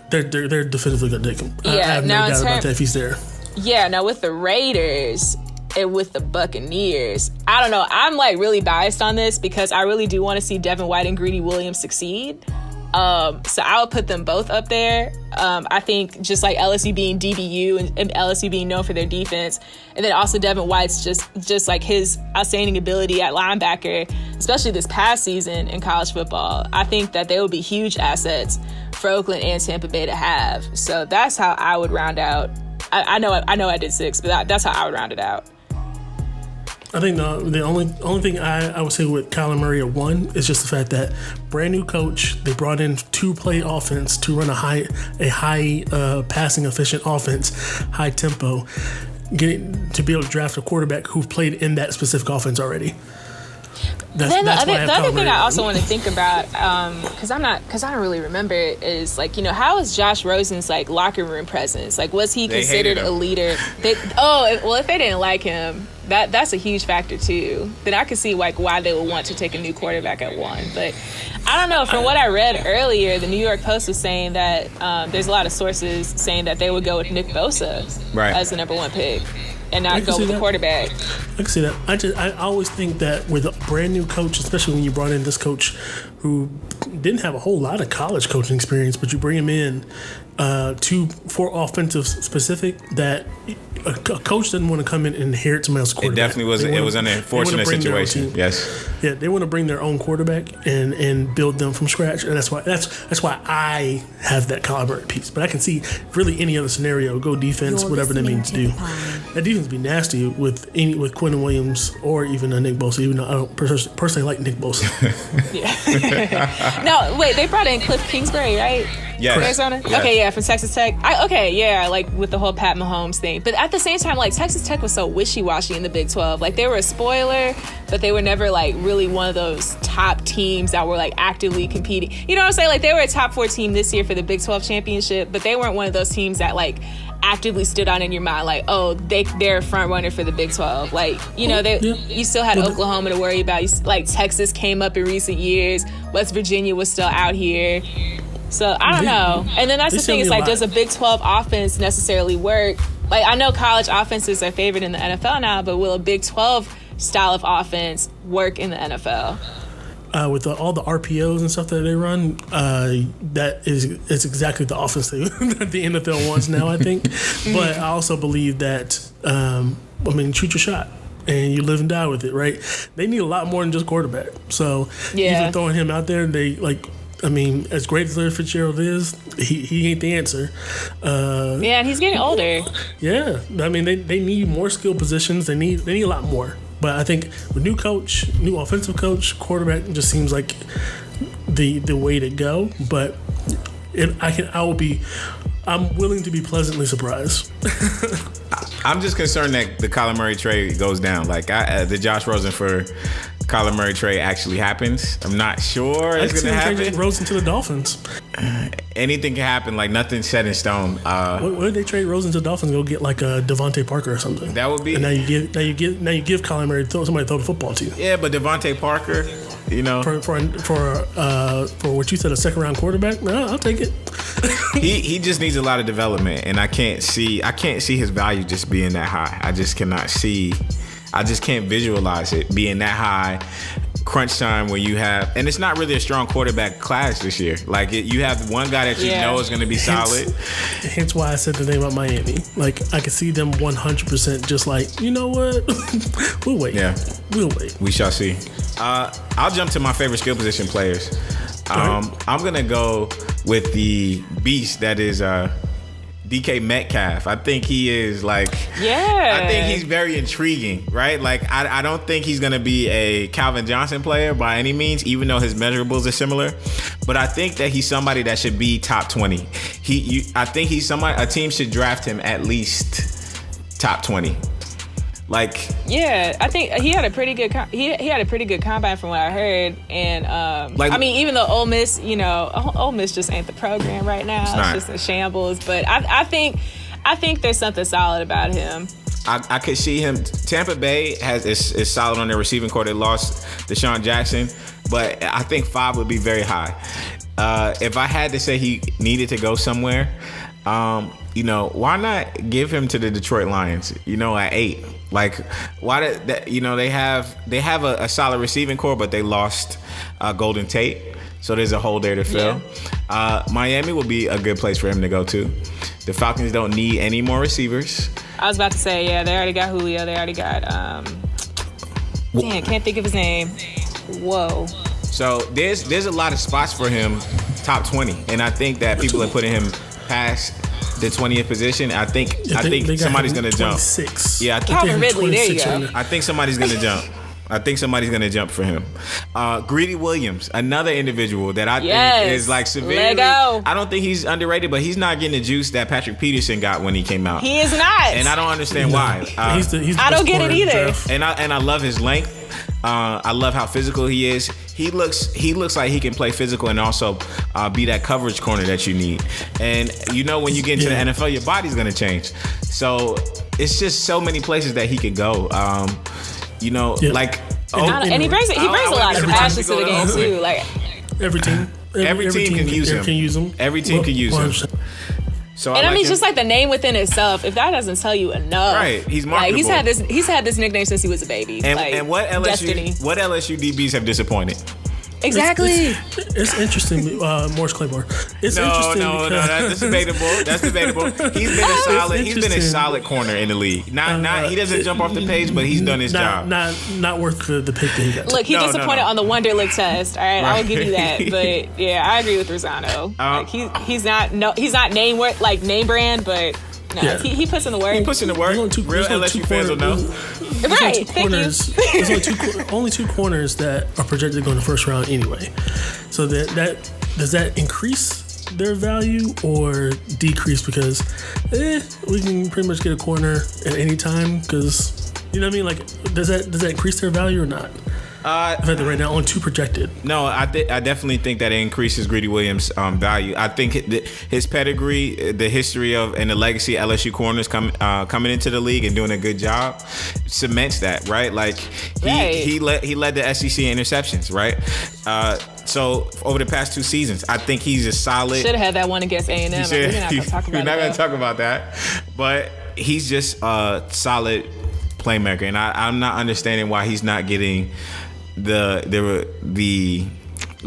they're definitively gonna take him. I have no doubt about that if he's there. Yeah, now with the Raiders and with the Buccaneers, I don't know. I'm like really biased on this because I really do want to see Devin White and Greedy Williams succeed. So I would put them both up there. I think just like LSU being DBU and LSU being known for their defense, and then also Devin White's just like his outstanding ability at linebacker, especially this past season in college football. I think that they would be huge assets for Oakland and Tampa Bay to have. So that's how I would round out. I know I did 6, but that's how I would round it out. I think the only thing I would say with Kyler Murray at 1 is just the fact that brand new coach, they brought in 2-play offense to run a high passing efficient offense, high tempo, getting to be able to draft a quarterback who've played in that specific offense already. Then the other thing I also want to think about, because I don't really remember it, is like, how is Josh Rosen's like locker room presence? Like, was he considered a leader? If they didn't like him, that's a huge factor too. Then I could see like why they would want to take a new quarterback at 1. But I don't know. From what I read earlier, the New York Post was saying that there's a lot of sources saying that they would go with Nick Bosa as the number 1 pick. And not go with the quarterback. I can see that. I always think that with a brand new coach, especially when you brought in this coach who didn't have a whole lot of college coaching experience, but you bring him in for offensive specific, that a coach doesn't want to come in and inherit somebody else's quarterback. It definitely was. It was an unfortunate situation. Yes. Yeah, they want to bring their own quarterback and build them from scratch, and that's why I have that Kyler Murray piece. But I can see really any other scenario, go defense, whatever that means to do. That defense would be nasty with Quentin Williams or even a Nick Bosa. Even though I don't personally like Nick Bosa. Yeah. No, wait. They brought in Cliff Kingsbury, right? Yes. Arizona? Yes. Okay, yeah, from Texas Tech. Like with the whole Pat Mahomes thing. But at the same time, like Texas Tech was so wishy-washy in the Big 12. Like they were a spoiler, but they were never like really one of those top teams that were like actively competing. You know what I'm saying? Like they were a top 4 team this year for the Big 12 championship, but they weren't one of those teams that like actively stood out in your mind like, oh, they're a front runner for the Big 12. Like, you still had Oklahoma to worry about. Like Texas came up in recent years. West Virginia was still out here. So I don't know. And then that's the thing, is like, does a Big 12 offense necessarily work? Like I know college offenses are favored in the NFL now, but will a Big 12 style of offense work in the NFL? With all the RPOs and stuff that they run, that is exactly the offense that the NFL wants now, I think. But I also believe that, shoot your shot. And you live and die with it, right? They need a lot more than just quarterback. So even throwing him out there, as great as Larry Fitzgerald is, he ain't the answer. And he's getting older. Yeah, they need more skill positions. They need a lot more. But I think with new coach, new offensive coach, quarterback just seems like the way to go. But I'm willing to be pleasantly surprised. I'm just concerned that the Kyler Murray trade goes down. Like the Josh Rosen for Kyler Murray trade actually happens. I'm not sure it's going to happen. Rosen to the Dolphins. Anything can happen. Like nothing's set in stone. What did they trade Rosen to the Dolphins? Go get like a Devontae Parker or something. That would be. And now you give Kyler Murray somebody to throw the football to. Yeah, but Devontae Parker, for what you said, a second round quarterback. No, I'll take it. he just needs a lot of development, and I can't see his value just being that high. I just can't visualize it being that high. Crunch time where you have, and it's not really a strong quarterback class this year. Like you have one guy that you know is going to be solid. Hence why I said the name about Miami. Like I can see them 100% just like, you know what? We'll wait. Yeah, we'll wait. We shall see. I'll jump to my favorite skill position players. I'm gonna go with the beast that is DK Metcalf. I think he is I think he's very intriguing, right? Like I don't think he's gonna be a Calvin Johnson player by any means, even though his measurables are similar. But I think that he's somebody that should be top 20. I think he's somebody, a team should draft him at least top 20. I think he had a pretty good combine from what I heard, and even though Ole Miss, Ole Miss just ain't the program right now. It's just in shambles. But I think there's something solid about him. I could see him. Tampa Bay is solid on their receiving core. They lost Deshaun Jackson, but I think 5 would be very high. If I had to say he needed to go somewhere, why not give him to the Detroit Lions? At 8. Like, why did that? They have a solid receiving core, but they lost Golden Tate, so there's a hole there to fill. Yeah. Miami will be a good place for him to go to. The Falcons don't need any more receivers. I was about to say, they already got Julio. They already got can't think of his name. Whoa. So there's a lot of spots for him, top 20, and I think that people are putting him past the 20th position. I think somebody's gonna jump. 26. Yeah, I think Calvin Ridley. There you go. I think somebody's gonna jump. I think somebody's gonna jump for him. Greedy Williams, another individual that I think is like severely. I don't think he's underrated, but he's not getting the juice that Patrick Peterson got when he came out. He is not, and I don't understand why. He's the I don't get it either. And I love his length. I love how physical he is. He looks like he can play physical and also be that coverage corner that you need. And you know, when you get into the NFL, your body's gonna change. So it's just so many places that he could go. You know, like and he brings a lot of passion to the game too. Like every team can use him. Every team can use him. So and I mean, just like the name within itself, if that doesn't tell you enough, right? He's marketable. Like he's had this nickname since he was a baby. And what LSU DBs have disappointed? Exactly. It's interesting, Morris Claiborne. It's interesting. No, that's debatable. That's debatable. He's been a solid corner in the league. He doesn't jump off the page, but he's done his job. Not worth the pick that he got. Look, he disappointed on the Wonderlic test. All right, I will give you that. But yeah, I agree with Rosano. He's not name brand, but. No, he puts in the work. He puts in the work. Real LSU fans will know. Right, thank you. There's only two corners that are projected to go in the first round anyway. So that does that increase their value or decrease because we can pretty much get a corner at any time because you know what I mean? Like, does that increase their value or not? The fact that right now only two projected. No, I definitely think that it increases Greedy Williams' value. I think his pedigree, the history of and the legacy of LSU corners coming into the league and doing a good job cements that, right? Like he led the SEC in interceptions, right? So over the past 2 seasons, I think he's a solid. Should have had that one against A&M. We're not going to talk about We're not going to talk about that, but he's just a solid playmaker, and I'm not understanding why he's not getting the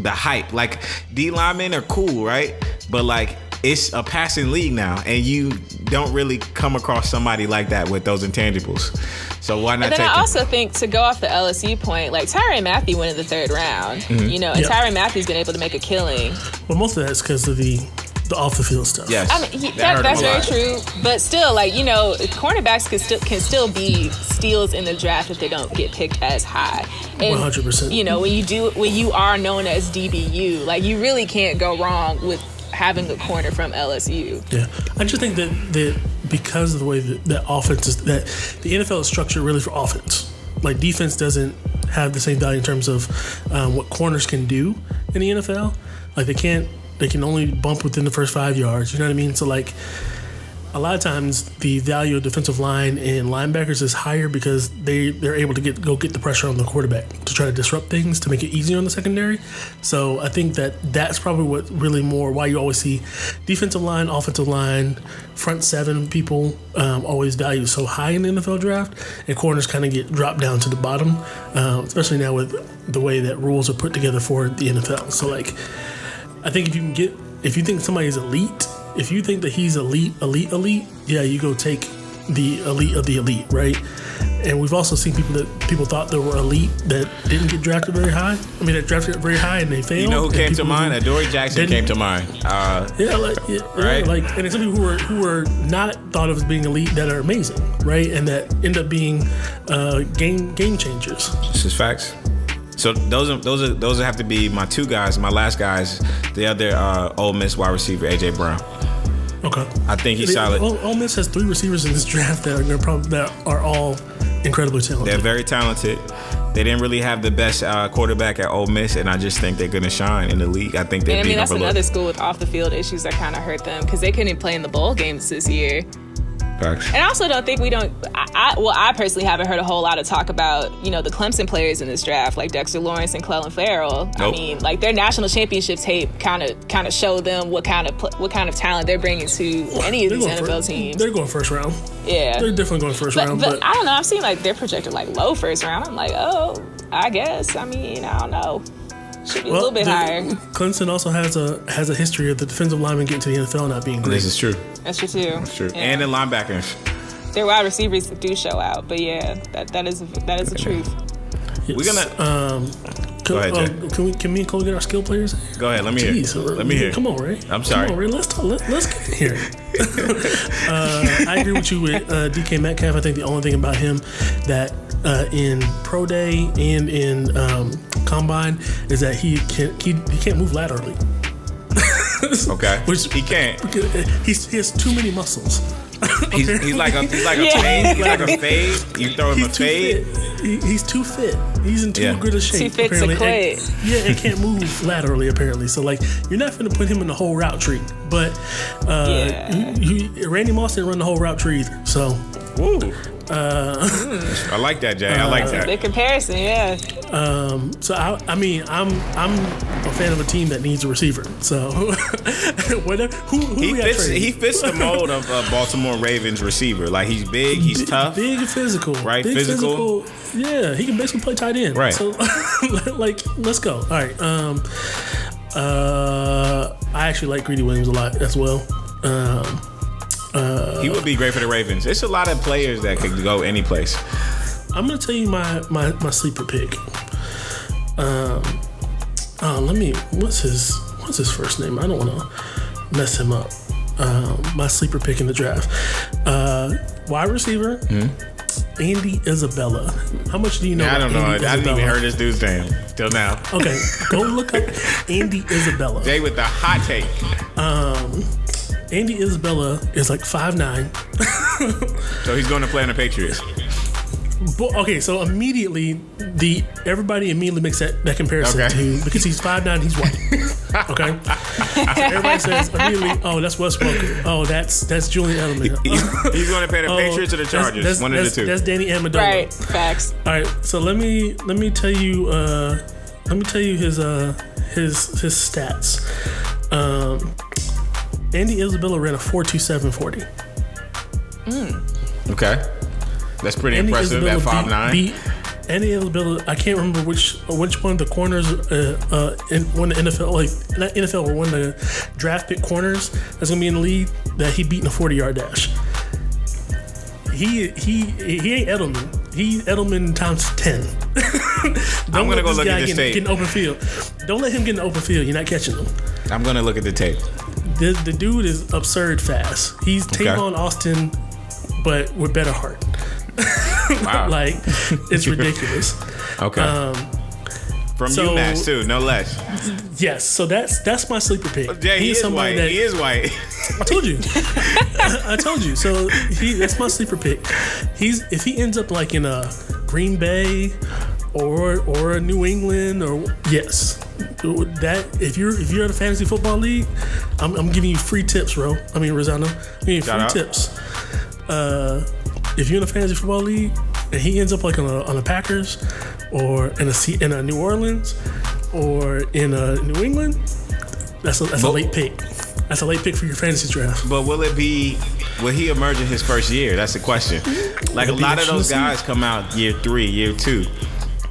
hype. Like, D linemen are cool, right? But like, it's a passing league now, and you don't really come across somebody like that with those intangibles. So why not? And then I also think, to go off the LSU point, like Tyrann Mathieu went in the 3rd round, you know, and Tyrann Mathieu's been able to make a killing. Well, most of that's because of the off the field stuff. Yes, I mean that's very true. But still, like, you know, cornerbacks can still be steals in the draft if they don't get picked as high. 100%. You know, when you are known as DBU, like, you really can't go wrong with having a corner from LSU. Yeah, I just think that because of the way that offense is, that the NFL is structured really for offense. Like, defense doesn't have the same value in terms of what corners can do in the NFL. Like, they can only bump within the first 5 yards. You know what I mean? So, like, a lot of times the value of defensive line and linebackers is higher because they're able to go get the pressure on the quarterback to try to disrupt things to make it easier on the secondary. So I think that's probably what really more why you always see defensive line, offensive line, front 7 people always valued so high in the NFL draft, and corners kind of get dropped down to the bottom, especially now with the way that rules are put together for the NFL. So, like, I think if you think somebody's elite, if you think that he's elite, yeah, you go take the elite of the elite, right? And we've also seen people thought they were elite that didn't get drafted very high. I mean, they drafted very high and they failed. You know who came to mind? Adoree Jackson came to mind. Right? And there's some people who were not thought of as being elite that are amazing, right? And that end up being game changers. This is facts. So those have to be my 2 guys. My last guys, the other Ole Miss wide receiver, AJ Brown. Okay, I think he's solid. Ole Miss has 3 receivers in this draft that are all incredibly talented. They're very talented. They didn't really have the best quarterback at Ole Miss, and I just think they're going to shine in the league. I think they're that's another school with off the field issues that kind of hurt them because they couldn't play in the bowl games this year. Facts. And I also don't think I personally haven't heard a whole lot of talk about, you know, the Clemson players in this draft, like Dexter Lawrence and Clelin Ferrell. Nope. I mean, like, their national championship tape kind of show them what kind of talent they're bringing to any of these NFL teams. They're going first round. Yeah, they're definitely going first round. But I don't know. I've seen, like, they're projected like low first round. I'm like, oh, I guess. I mean, I don't know. Should be a little bit higher. Clemson also has a history of the defensive linemen getting to the NFL not being great. This is true. That's true too. That's true. Yeah. And the linebackers. Their wide receivers do show out, but yeah, that is the truth. Yes. We're gonna Go ahead, Jay. Can me and Cole get our skill players? Go ahead. Let me hear. Let me hear. Come on, Ray. I'm sorry. Come on, Ray. Let's talk. Let's get in here. I agree with you with DK Metcalf. I think the only thing about him that in pro day and in combine is that he can't move laterally. Okay. Which he can't. He has too many muscles. He's like a fade. He's like a fade. You throw him a fade. He's too fit. He's in too good a shape. Too fit to quit. And can't move laterally apparently. So like you're not going to put him in the whole route tree. But Randy Moss didn't run the whole route tree either. So. Woo. I like that, Jay. I like that. Big comparison, yeah. So I mean, I'm a fan of a team that needs a receiver. So whatever. He fits the mold of a Baltimore Ravens receiver. Like he's big, he's tough, big and physical, right? Big, physical. Yeah, he can basically play tight end. Right. So like, let's go. All right. I actually like Greedy Williams a lot as well. He would be great for the Ravens. It's a lot of players that could go any place. I'm gonna tell you my sleeper pick. What's his first name? I don't want to mess him up. My sleeper pick in the draft. Wide receiver. Andy Isabella. How much do you know? I don't know. Andy I didn't even Isabella? heard this dude's name till now. Okay, go look up Andy Isabella. Jay with the hot take. Andy Isabella is like 5'9". So he's going to play on the Patriots. Okay, so everybody immediately makes that comparison to because he's 5'9", he's white. Okay, so everybody says immediately, "Oh, that's Wes Welker. Oh, that's Julian Edelman." He's going to play the Patriots or the Chargers. One of the two. That's Danny Amendola. Right, facts. All right, so let me tell you his stats. Andy Isabella ran a 4.27 40. Okay, that's pretty impressive at 5'9". Andy Isabella, I can't remember which one of the corners won the NFL, like not NFL or one of the draft pick corners that's gonna be in the league that he beat in a 40-yard dash. He ain't Edelman. He's Edelman times 10. I'm gonna go look at this tape. Get in open field. Don't let him get in the open field. You're not catching him. I'm gonna look at the tape. The dude is absurd fast. He's Tavon Austin, but with better heart. Wow. Like, it's ridiculous. Okay. From UMass too, no less. Yes, so that's my sleeper pick. Jay, he is white. He is white. I told you. I told you. So that's my sleeper pick. If he ends up like in a Green Bay or a New England yes. That if you're in a fantasy football league, I'm giving you free tips, Rosanna. I'm giving you free tips. If you're in a fantasy football league and he ends up like on the Packers or in a New Orleans or in a New England, that's a late pick. That's a late pick for your fantasy draft. But will he emerge in his first year? That's the question. Like a lot of those guys come out year 3, year 2,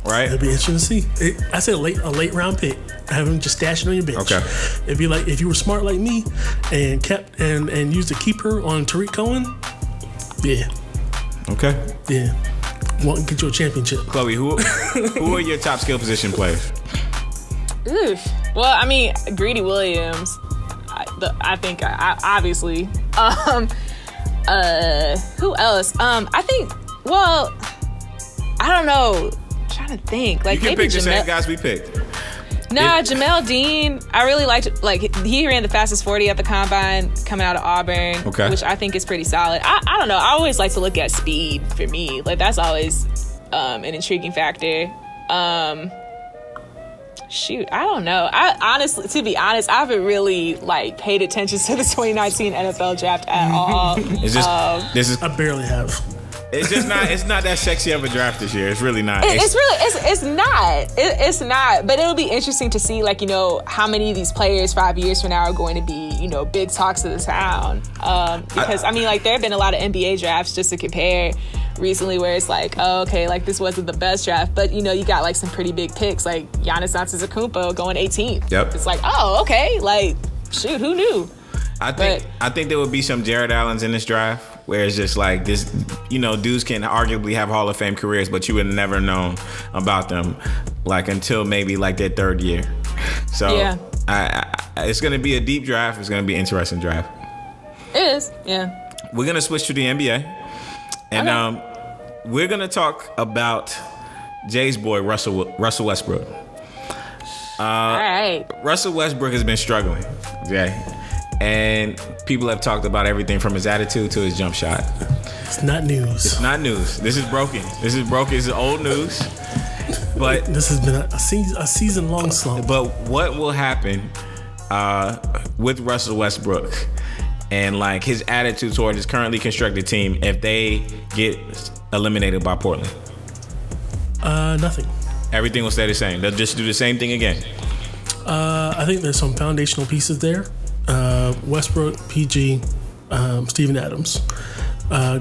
right? It'll be interesting to see. I said a late round pick. Have him just stash it on your bench. Okay. It'd be like if you were smart like me and kept and used a keeper on Tariq Cohen. Yeah. Okay. Yeah. Want to get you a championship. Chloe, who are your top skill position players? Oof. Well, I mean, Greedy Williams. I think obviously. Who else? I think. Well, I don't know. I'm trying to think. Like you can maybe pick the same guys we picked. Nah, Jamel Dean, I really liked. Like he ran the fastest 40 at the combine coming out of Auburn, which I think is pretty solid. I don't know. I always like to look at speed for me. Like that's always an intriguing factor. Shoot, I don't know. I honestly, to be honest, I haven't really like paid attention to the 2019 NFL draft at all. I barely have. It's just not. It's not that sexy of a draft this year. It's really not. It's not. It's not. But it'll be interesting to see, like, how many of these players 5 years from now are going to be, big talks of the town. Because I mean, like, there have been a lot of NBA drafts just to compare recently, where it's like, oh, okay, like this wasn't the best draft, but you got like some pretty big picks, like Giannis Antetokounmpo going 18th. Yep. It's like, oh, okay, like shoot, who knew? I think there would be some Jared Allens in this draft. where it's just like this, dudes can arguably have Hall of Fame careers, but you would have never known about them like until maybe like their third year. So Yeah. it's going to be a deep draft. It's going to be an interesting draft. It is, yeah. We're going to switch to the NBA. And we're going to talk about Jay's boy, Russell Westbrook. All right. Russell Westbrook has been struggling, Jay. And people have talked about everything from his attitude to his jump shot. It's not news. It's not news. This is broken. This is old news. But this has been a season-long slump. But what will happen with Russell Westbrook and like his attitude toward his currently constructed team if they get eliminated by Portland? Nothing. Everything will stay the same. They'll just do the same thing again. I think there's some foundational pieces there. Westbrook, PG, Steven Adams,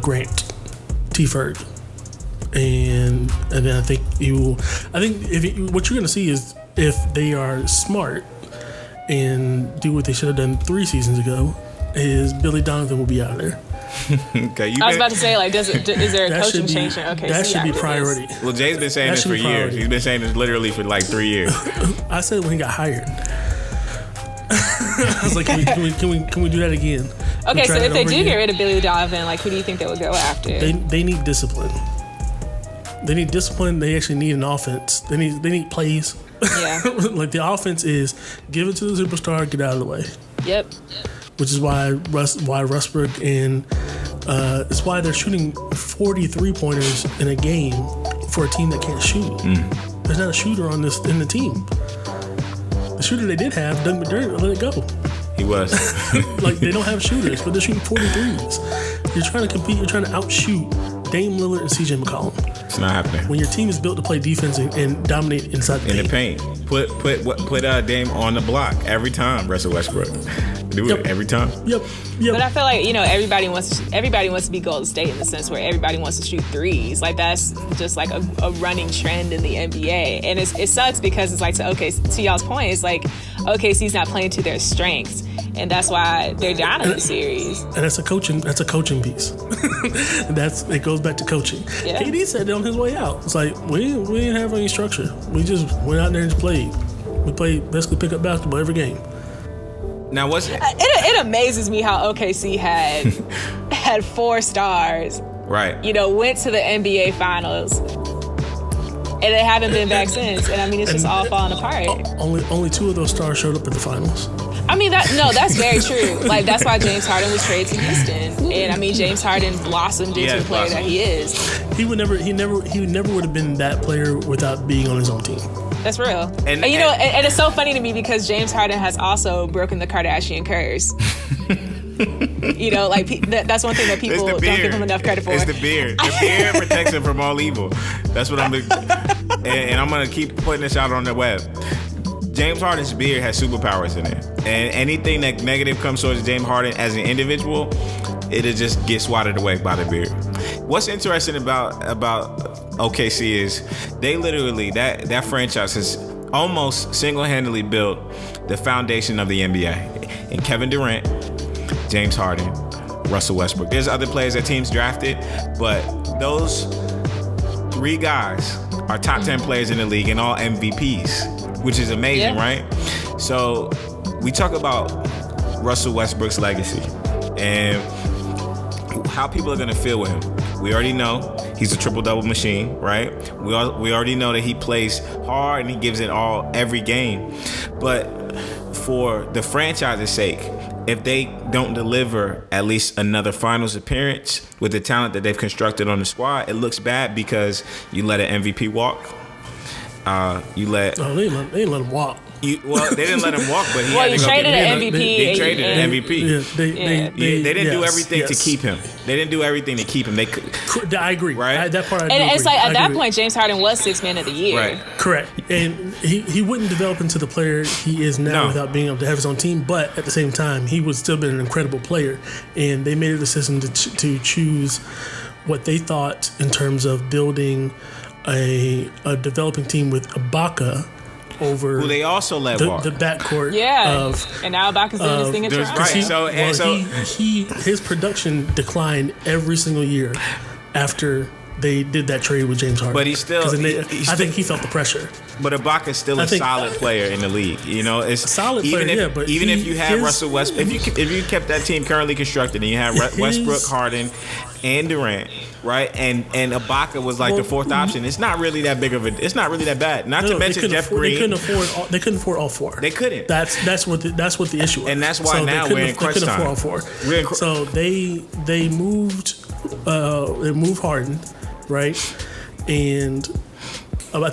Grant, T-Ford, and then I think what you're going to see is if they are smart and do what they should have done 3 seasons ago, is Billy Donovan will be out of there. Okay, I was about to say, like, is there a coaching change? Okay, that should be priority. Well, Jay's been saying this for years. He's been saying this literally for like 3 years. I said when he got hired. I was like, can we do that again? Okay, so if they do get rid of Billy Donovan, like, who do you think they would go after? They need discipline. They need discipline. They actually need an offense. They need plays. Yeah. Like the offense is give it to the superstar, get out of the way. Yep. Which is why Westbrook and it's why they're shooting 43 pointers in a game for a team that can't shoot. There's not a shooter in the team. The shooter they did have, Doug McDermott, let it go. He was. Like they don't have shooters, but they're shooting 43s. You're trying to compete. You're trying to outshoot Dame Lillard and CJ McCollum. It's not happening. When your team is built to play defense and dominate inside the paint. Put Dame on the block every time. Russell Westbrook. Do it every time. Yep. But I feel like everybody wants to be Golden State in the sense where everybody wants to shoot threes. Like that's just like a running trend in the NBA, and it sucks because it's like to y'all's point, it's like OKC's not playing to their strengths, and that's why they're down in the series. And that's a coaching piece. It goes back to coaching. Yeah. KD said it on his way out. It's like we didn't have any structure. We just went out there and played. We played basically pick up basketball every game. Now what's it amazes me how OKC had 4 stars. Right. Went to the NBA Finals, and they haven't been back since. And I mean, it's just all falling apart. Only 2 of those stars showed up at the finals. I mean, that's very true. Like that's why James Harden was traded to Houston, and I mean James Harden blossomed into the player that he is. He never would have been that player without being on his own team. That's real. And it's so funny to me because James Harden has also broken the Kardashian curse. That's one thing that people don't give him enough credit for. It's the beard. The beard protects him from all evil. That's what I'm doing. And I'm going to keep putting this out on the web. James Harden's beard has superpowers in it. And anything that negative comes towards James Harden as an individual, it'll just get swatted away by the beard. What's interesting about OKC is they literally, that franchise has almost single-handedly built the foundation of the NBA. And Kevin Durant, James Harden, Russell Westbrook. There's other players that teams drafted, but those 3 guys are top 10 players in the league and all MVPs, which is amazing, right? So we talk about Russell Westbrook's legacy and how people are going to feel with him. We already know he's a triple-double machine, right? We already know that he plays hard and he gives it all every game. But for the franchise's sake, if they don't deliver at least another finals appearance with the talent that they've constructed on the squad, it looks bad because you let an MVP walk. They didn't let him walk. They didn't let him walk, but he had to go traded get an MVP. They traded an MVP. They didn't do everything to keep him. They didn't do everything to keep him. I agree. Right? That part I agree. And it's like at that point, James Harden was 6th man of the year. Right. Correct. And he wouldn't develop into the player he is now without being able to have his own team. But at the same time, he would still been an incredible player. And they made a decision to choose what they thought in terms of building a developing team with Ibaka over who they also let the walk. backcourt. Yeah, and now Ibaka's doing his thing in there's- Toronto. right. His production declined every single year after they did that trade with James Harden. But he's still- 'Cause he's I think he felt the pressure. But Ibaka's still a solid player in the league. You know, it's A solid even player, if, but even if you had his- Russell Westbrook, if you kept that team currently constructed and you had Westbrook, Harden, and Durant, right, and Ibaka was like the fourth option, it's not really that big of a. It's not really that bad. Not to mention Jeff Green. They couldn't afford all four. They couldn't. That's what the issue was. And that's why now we're in crunch They couldn't time. afford all four. So they moved Harden, right, and. I really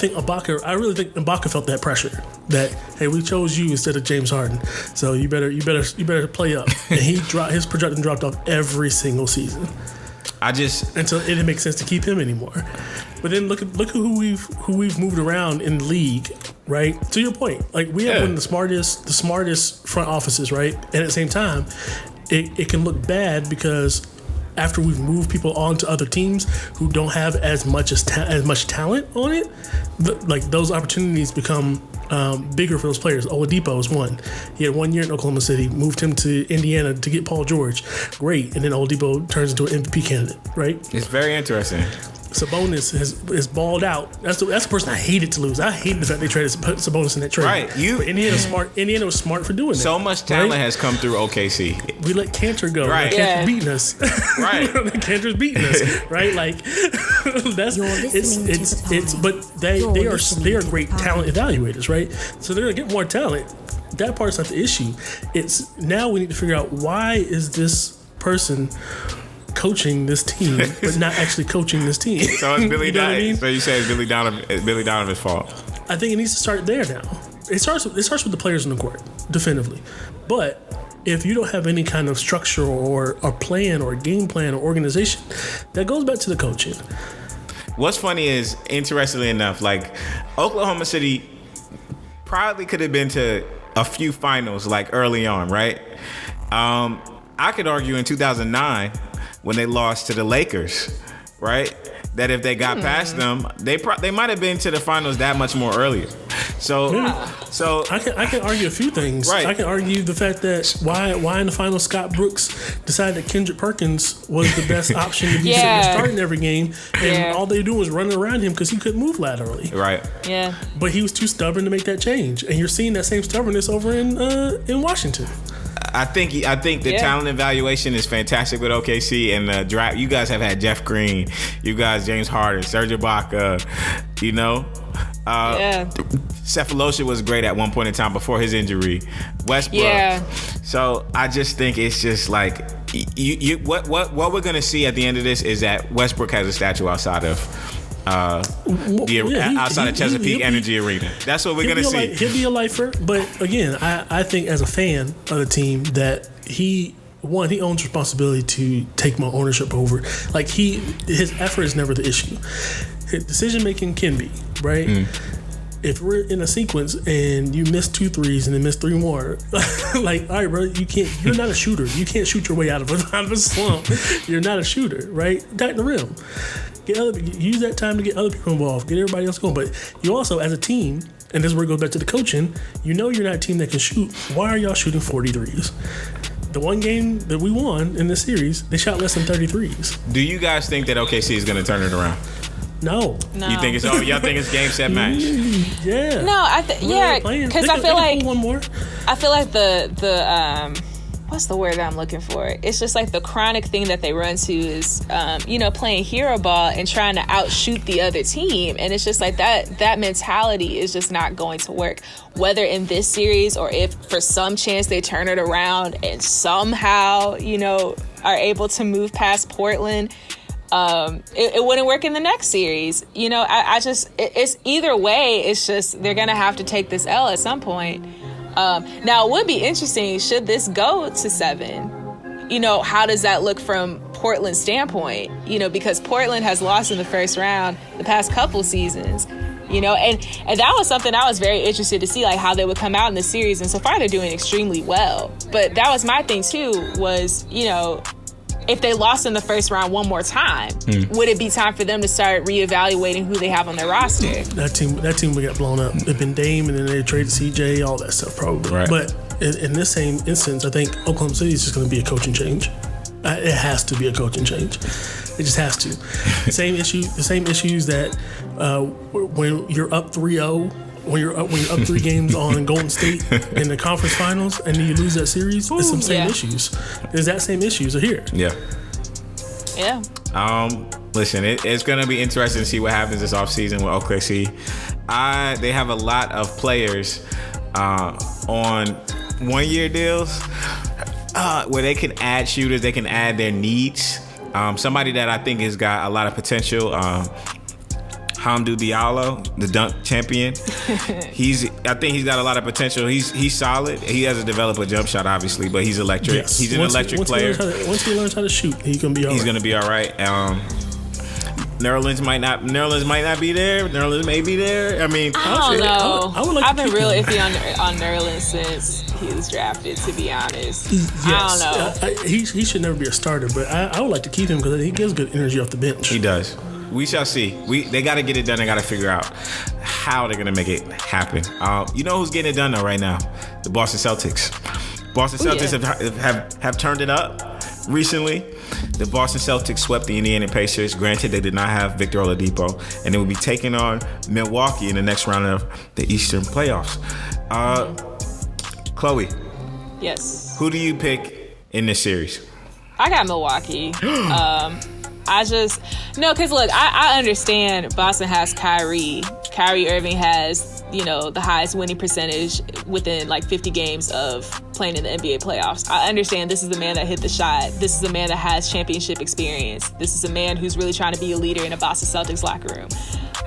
think Ibaka felt that pressure that, hey, we chose you instead of James Harden, so you better play up. And his production dropped off every single season. Until it didn't make sense to keep him anymore. But then look at who we've moved around in the league, right? To your point, like we have one of the smartest front offices, right? And at the same time, it can look bad because after we've moved people on to other teams who don't have as much talent on it, like those opportunities become bigger for those players. Oladipo is one. He had 1 year in Oklahoma City, moved him to Indiana to get Paul George. Great. And then Oladipo turns into an MVP candidate, right? It's very interesting. Sabonis is balled out. That's the person I hated to lose. I hated the fact they traded Sabonis in that trade. Right. But Indiana was smart for doing that. So much talent has come through OKC. We let Cantor go. Right. Cantor's beating us. Right. Cantor's beating us. Right. Like that's it's. But they are great talent evaluators. Right. So they're gonna get more talent. That part's not the issue. It's now we need to figure out why is this person coaching this team, but not actually coaching this team. So it's Billy Donovan. I mean? So you say it's Billy Donovan's fault. I think it needs to start there now. It starts with the players on the court, definitively. But if you don't have any kind of structure or plan or game plan or organization, that goes back to the coaching. What's funny is, interestingly enough, like Oklahoma City probably could have been to a few finals like early on, right? I could argue in 2009 when they lost to the Lakers, right? That if they got past them, they might have been to the finals that much more earlier. So I can argue a few things. Right. I can argue the fact that why in the finals Scott Brooks decided that Kendrick Perkins was the best option to be sitting there starting every game, and all they do was running around him because he couldn't move laterally. Right. Yeah. But he was too stubborn to make that change, and you're seeing that same stubbornness over in Washington. I think the talent evaluation is fantastic with OKC, and the draft. You guys have had Jeff Green, you guys James Harden, Serge Ibaka, you know. Cephalosha was great at one point in time before his injury. Westbrook. Yeah. So I just think it's just like what we're gonna see at the end of this is that Westbrook has a statue outside of outside of Chesapeake Energy Arena. That's what we're gonna see. He'll be a lifer, but again, I think as a fan of the team that he owns responsibility to take more ownership over. Like his effort is never the issue. His decision making can be, right? If we're in a sequence and you miss 2 threes and then miss 3 more, like, all right, bro, you're not a shooter. You can't shoot your way out of a slump. You're not a shooter, right? Attack the rim. Use that time to get other people involved. Get everybody else going. But you also, as a team, and this is where it goes back to the coaching, you know you're not a team that can shoot. Why are y'all shooting 43s? The one game that we won in this series, they shot less than 33s. Do you guys think that OKC is going to turn it around? No. You think y'all think it's game, set, match? Yeah. No, because I feel like one more. I feel like the what's the word that I'm looking for? It's just like the chronic thing that they run to is playing hero ball and trying to outshoot the other team, and it's just like that mentality is just not going to work, whether in this series or if for some chance they turn it around and somehow are able to move past Portland. It wouldn't work in the next series. It's either way. It's just they're gonna have to take this L at some point. Now it would be interesting should this go to 7. How does that look from Portland's standpoint? Because Portland has lost in the first round the past couple seasons. And that was something I was very interested to see, like how they would come out in the series. And so far they're doing extremely well. But that was my thing too. Was if they lost in the first round one more time, would it be time for them to start reevaluating who they have on their roster? That team would get blown up. They've been Dame, and then they traded CJ, all that stuff probably. Right. But in this same instance, I think Oklahoma City is just going to be a coaching change. It has to be a coaching change. It just has to. The same issues that when you're up 3-0, when you're up 3 games on Golden State in the conference finals, and then you lose that series. It's some same issues. There's that same issues are here. Yeah. Yeah. Listen, it's going to be interesting to see what happens this offseason with OKC. They have a lot of players on 1-year deals where they can add shooters, they can add their needs. Somebody that I think has got a lot of potential, Hamdou Diallo, the dunk champion. I think he's got a lot of potential. He's solid. He has to develop a jump shot, obviously, but he's electric. Yes. He's an electric player. Once he learns how to shoot, he's gonna be all right. He's gonna be all right. Nerlens might not be there. Nerlens may be there. I mean, I don't know. I would like I've to been keep real him. iffy on Nerlens since he was drafted, to be honest. Yes. I don't know. He should never be a starter, but I would like to keep him because he gives good energy off the bench. he does. We shall see. They got to get it done. They got to figure out how they're gonna make it happen. You know who's getting it done though right now? The Boston Celtics. Boston Celtics have turned it up recently. The Boston Celtics swept the Indiana Pacers. Granted, they did not have Victor Oladipo, and they will be taking on Milwaukee in the next round of the Eastern playoffs. Chloe, Yes. who do you pick in this series? I got Milwaukee. Because look, I understand Boston has Kyrie. Kyrie Irving has, the highest winning percentage within like 50 games of playing in the NBA playoffs. I understand this is the man that hit the shot. This is a man that has championship experience. This is a man who's really trying to be a leader in a Boston Celtics locker room.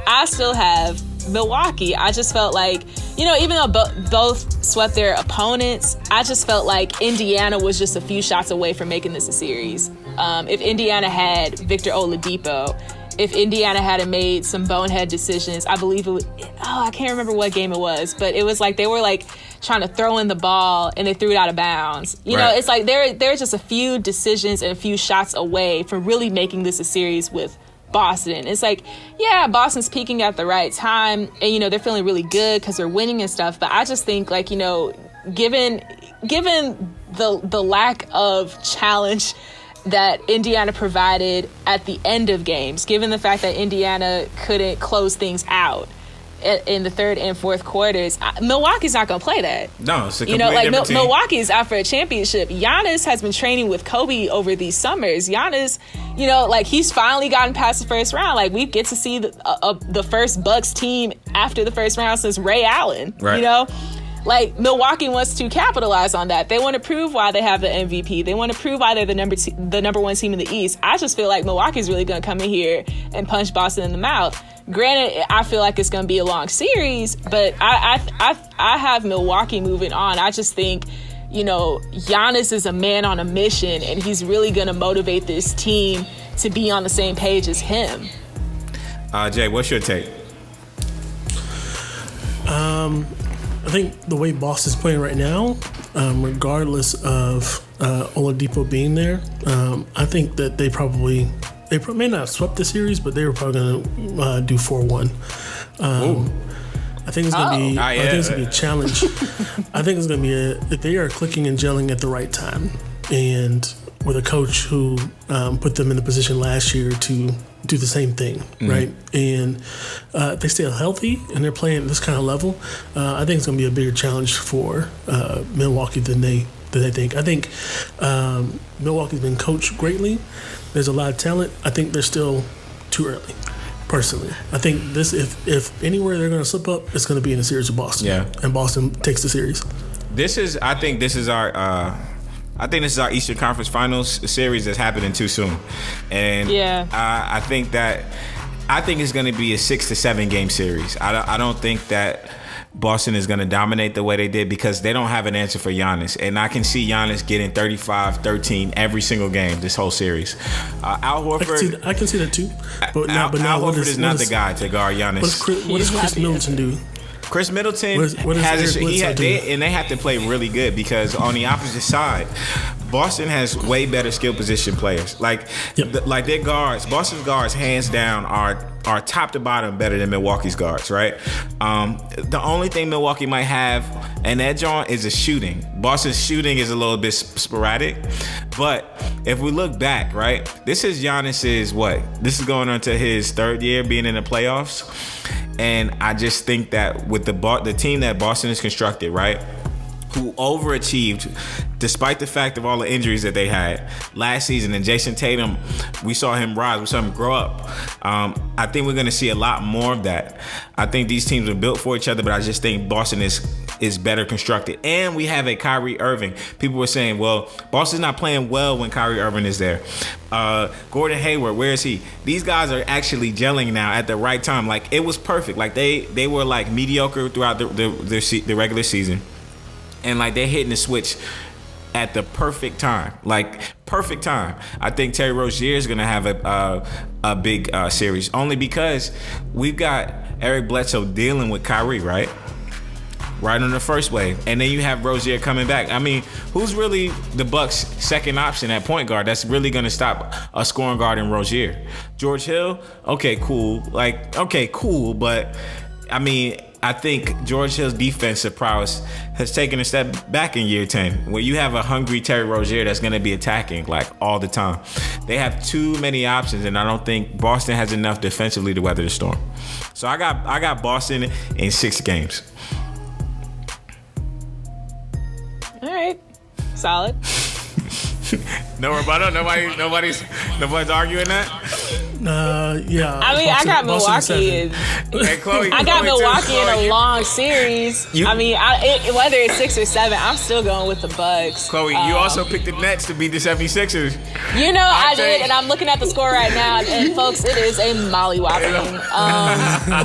I still have Milwaukee. I just felt like, even though both swept their opponents, I just felt like Indiana was just a few shots away from making this a series. If Indiana had Victor Oladipo, if Indiana hadn't made some bonehead decisions, I believe it was, I can't remember what game it was, but it was like they were like trying to throw in the ball and they threw it out of bounds. It's like they're just a few decisions and a few shots away from really making this a series with Boston. It's like, yeah, Boston's peaking at the right time and, they're feeling really good because they're winning and stuff. But I just think like, given the lack of challenge that Indiana provided at the end of games, given the fact that Indiana couldn't close things out in the third and fourth quarters, Milwaukee's not going to play that. No, it's a completely different team. Milwaukee's out for a championship. Giannis has been training with Kobe over these summers. Giannis, he's finally gotten past the first round. Like, we get to see the first Bucks team after the first round since Ray Allen, Like, Milwaukee wants to capitalize on that. They want to prove why they have the MVP. They want to prove why they're the number one team in the East. I just feel like Milwaukee's really going to come in here and punch Boston in the mouth. Granted, I feel like it's going to be a long series, but I have Milwaukee moving on. I just think, Giannis is a man on a mission, and he's really going to motivate this team to be on the same page as him. Jay, what's your take? I think the way Boston's playing right now, regardless of Oladipo being there, I think that they may not have swept the series, but they were probably going to do 4-1. I think it's going to be. I think it's going to be a challenge. I think it's going to be if they are clicking and gelling at the right time, and with a coach who put them in the position last year to do the same thing, right? And if they stay healthy and they're playing at this kind of level, I think it's going to be a bigger challenge for Milwaukee than they think. I think Milwaukee's been coached greatly. There's a lot of talent. I think they're still too early, personally. I think this, if anywhere they're going to slip up, it's going to be in a series with Boston. Yeah. And Boston takes the series. I think this is our Eastern Conference Finals series that's happening too soon. And I think it's going to be a 6 to 7 game series. I don't think that Boston is going to dominate the way they did because they don't have an answer for Giannis. And I can see Giannis getting 35, 13 every single game this whole series. Al Horford. I can see that too. But Al Horford is not the guy to guard Giannis. What does Chris Middleton do? Chris Middleton they have to play really good because on the opposite side, Boston has way better skill position players. Like their guards, Boston's guards, hands down, are top to bottom better than Milwaukee's guards, right? The only thing Milwaukee might have an edge on is the shooting. Boston's shooting is a little bit sporadic, but if we look back, right, this is Giannis's this is going on to his third year being in the playoffs, and I just think that with the team that Boston has constructed, right, who overachieved despite the fact of all the injuries that they had last season. And Jason Tatum, we saw him rise, we saw him grow up. I think we're going to see a lot more of that. I think these teams are built for each other, but I just think Boston is better constructed. And we have a Kyrie Irving. People were saying, well, Boston's not playing well when Kyrie Irving is there. Gordon Hayward, where is he? These guys are actually gelling now at the right time. Like, it was perfect. Like, they were like mediocre throughout the regular season. And like they're hitting the switch at the perfect time, perfect time. I think Terry Rozier is gonna have a big series, only because we've got Eric Bledsoe dealing with Kyrie, right on the first wave, and then you have Rozier coming back. I mean, who's really the Bucks' second option at point guard that's really gonna stop a scoring guard in Rozier? George Hill? Okay, cool. But I mean, I think George Hill's defensive prowess has taken a step back in year 10, where you have a hungry Terry Rozier that's going to be attacking like all the time. They have too many options, and I don't think Boston has enough defensively to weather the storm. So I got Boston in 6 games. All right, solid. No rebuttal. Nobody's arguing that. Yeah. I mean, I got Milwaukee. Hey, Chloe, I got Milwaukee in a long series. Whether it's 6 or 7, I'm still going with the Bucks. Chloe, you also picked the Nets to beat the 76ers. You know I did, and I'm looking at the score right now, and folks, it is a mollywhopping.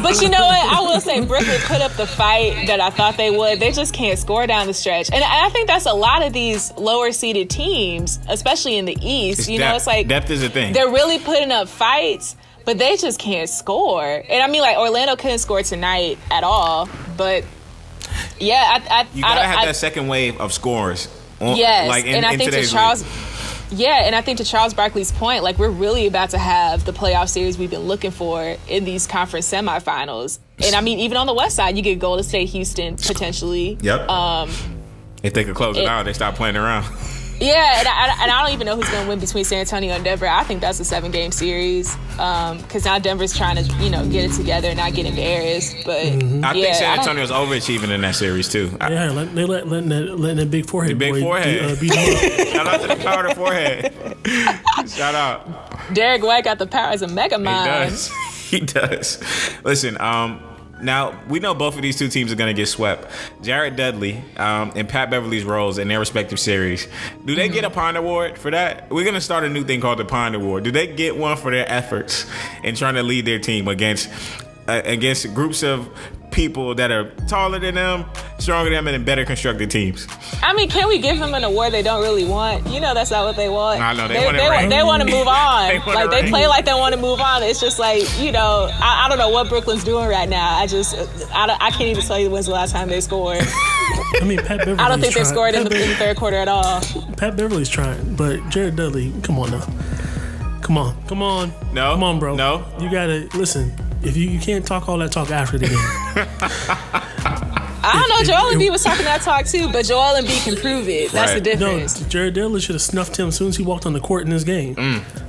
But you know what? I will say Brooklyn put up the fight that I thought they would. They just can't score down the stretch, and I think that's a lot of these lower seeded teams, especially in the East. It's like depth is a thing. They're really putting up fights, but they just can't score. And I mean, like, Orlando couldn't score tonight at all. But yeah, you gotta have that second wave of scorers. Yes, like and I think to Charles. Yeah, and I think to Charles Barkley's point, like, we're really about to have the playoff series we've been looking for in these conference semifinals. And I mean, even on the West side, you get Golden State, Houston potentially. Yep. If they could close it out, they stop playing around. Yeah, and I don't even know who's going to win between San Antonio and Denver. I think that's a 7-game series because now Denver's trying to, get it together and not get embarrassed. But I think San Antonio's overachieving in that series too. Yeah, they letting that big forehead beat them up. Shout out to the power of the forehead. Shout out. Derek White got the power as a mega mind. He does. Listen, now, we know both of these two teams are going to get swept. Jared Dudley and Pat Beverly's roles in their respective series. Do they get a Pond Award for that? We're going to start a new thing called the Pond Award. Do they get one for their efforts in trying to lead their team against groups of people that are taller than them, stronger than them, and better constructed teams? I mean, can we give them an award they don't really want? That's not what they want. I know, they want to move on. They play like they want to move on. It's just like, I don't know what Brooklyn's doing right now. I can't even tell you when's the last time they scored. I mean, Pat Beverly's I don't think they scored in the third quarter at all. Pat Beverly's trying, but Jared Dudley, come on now. Come on. No. Come on, bro. No. You got to, listen, if you can't talk all that talk after the game. I don't know. Joel Embiid was talking that talk too, but Joel Embiid can prove it. That's the difference. No, Jared Dudley should have snuffed him as soon as he walked on the court in this game.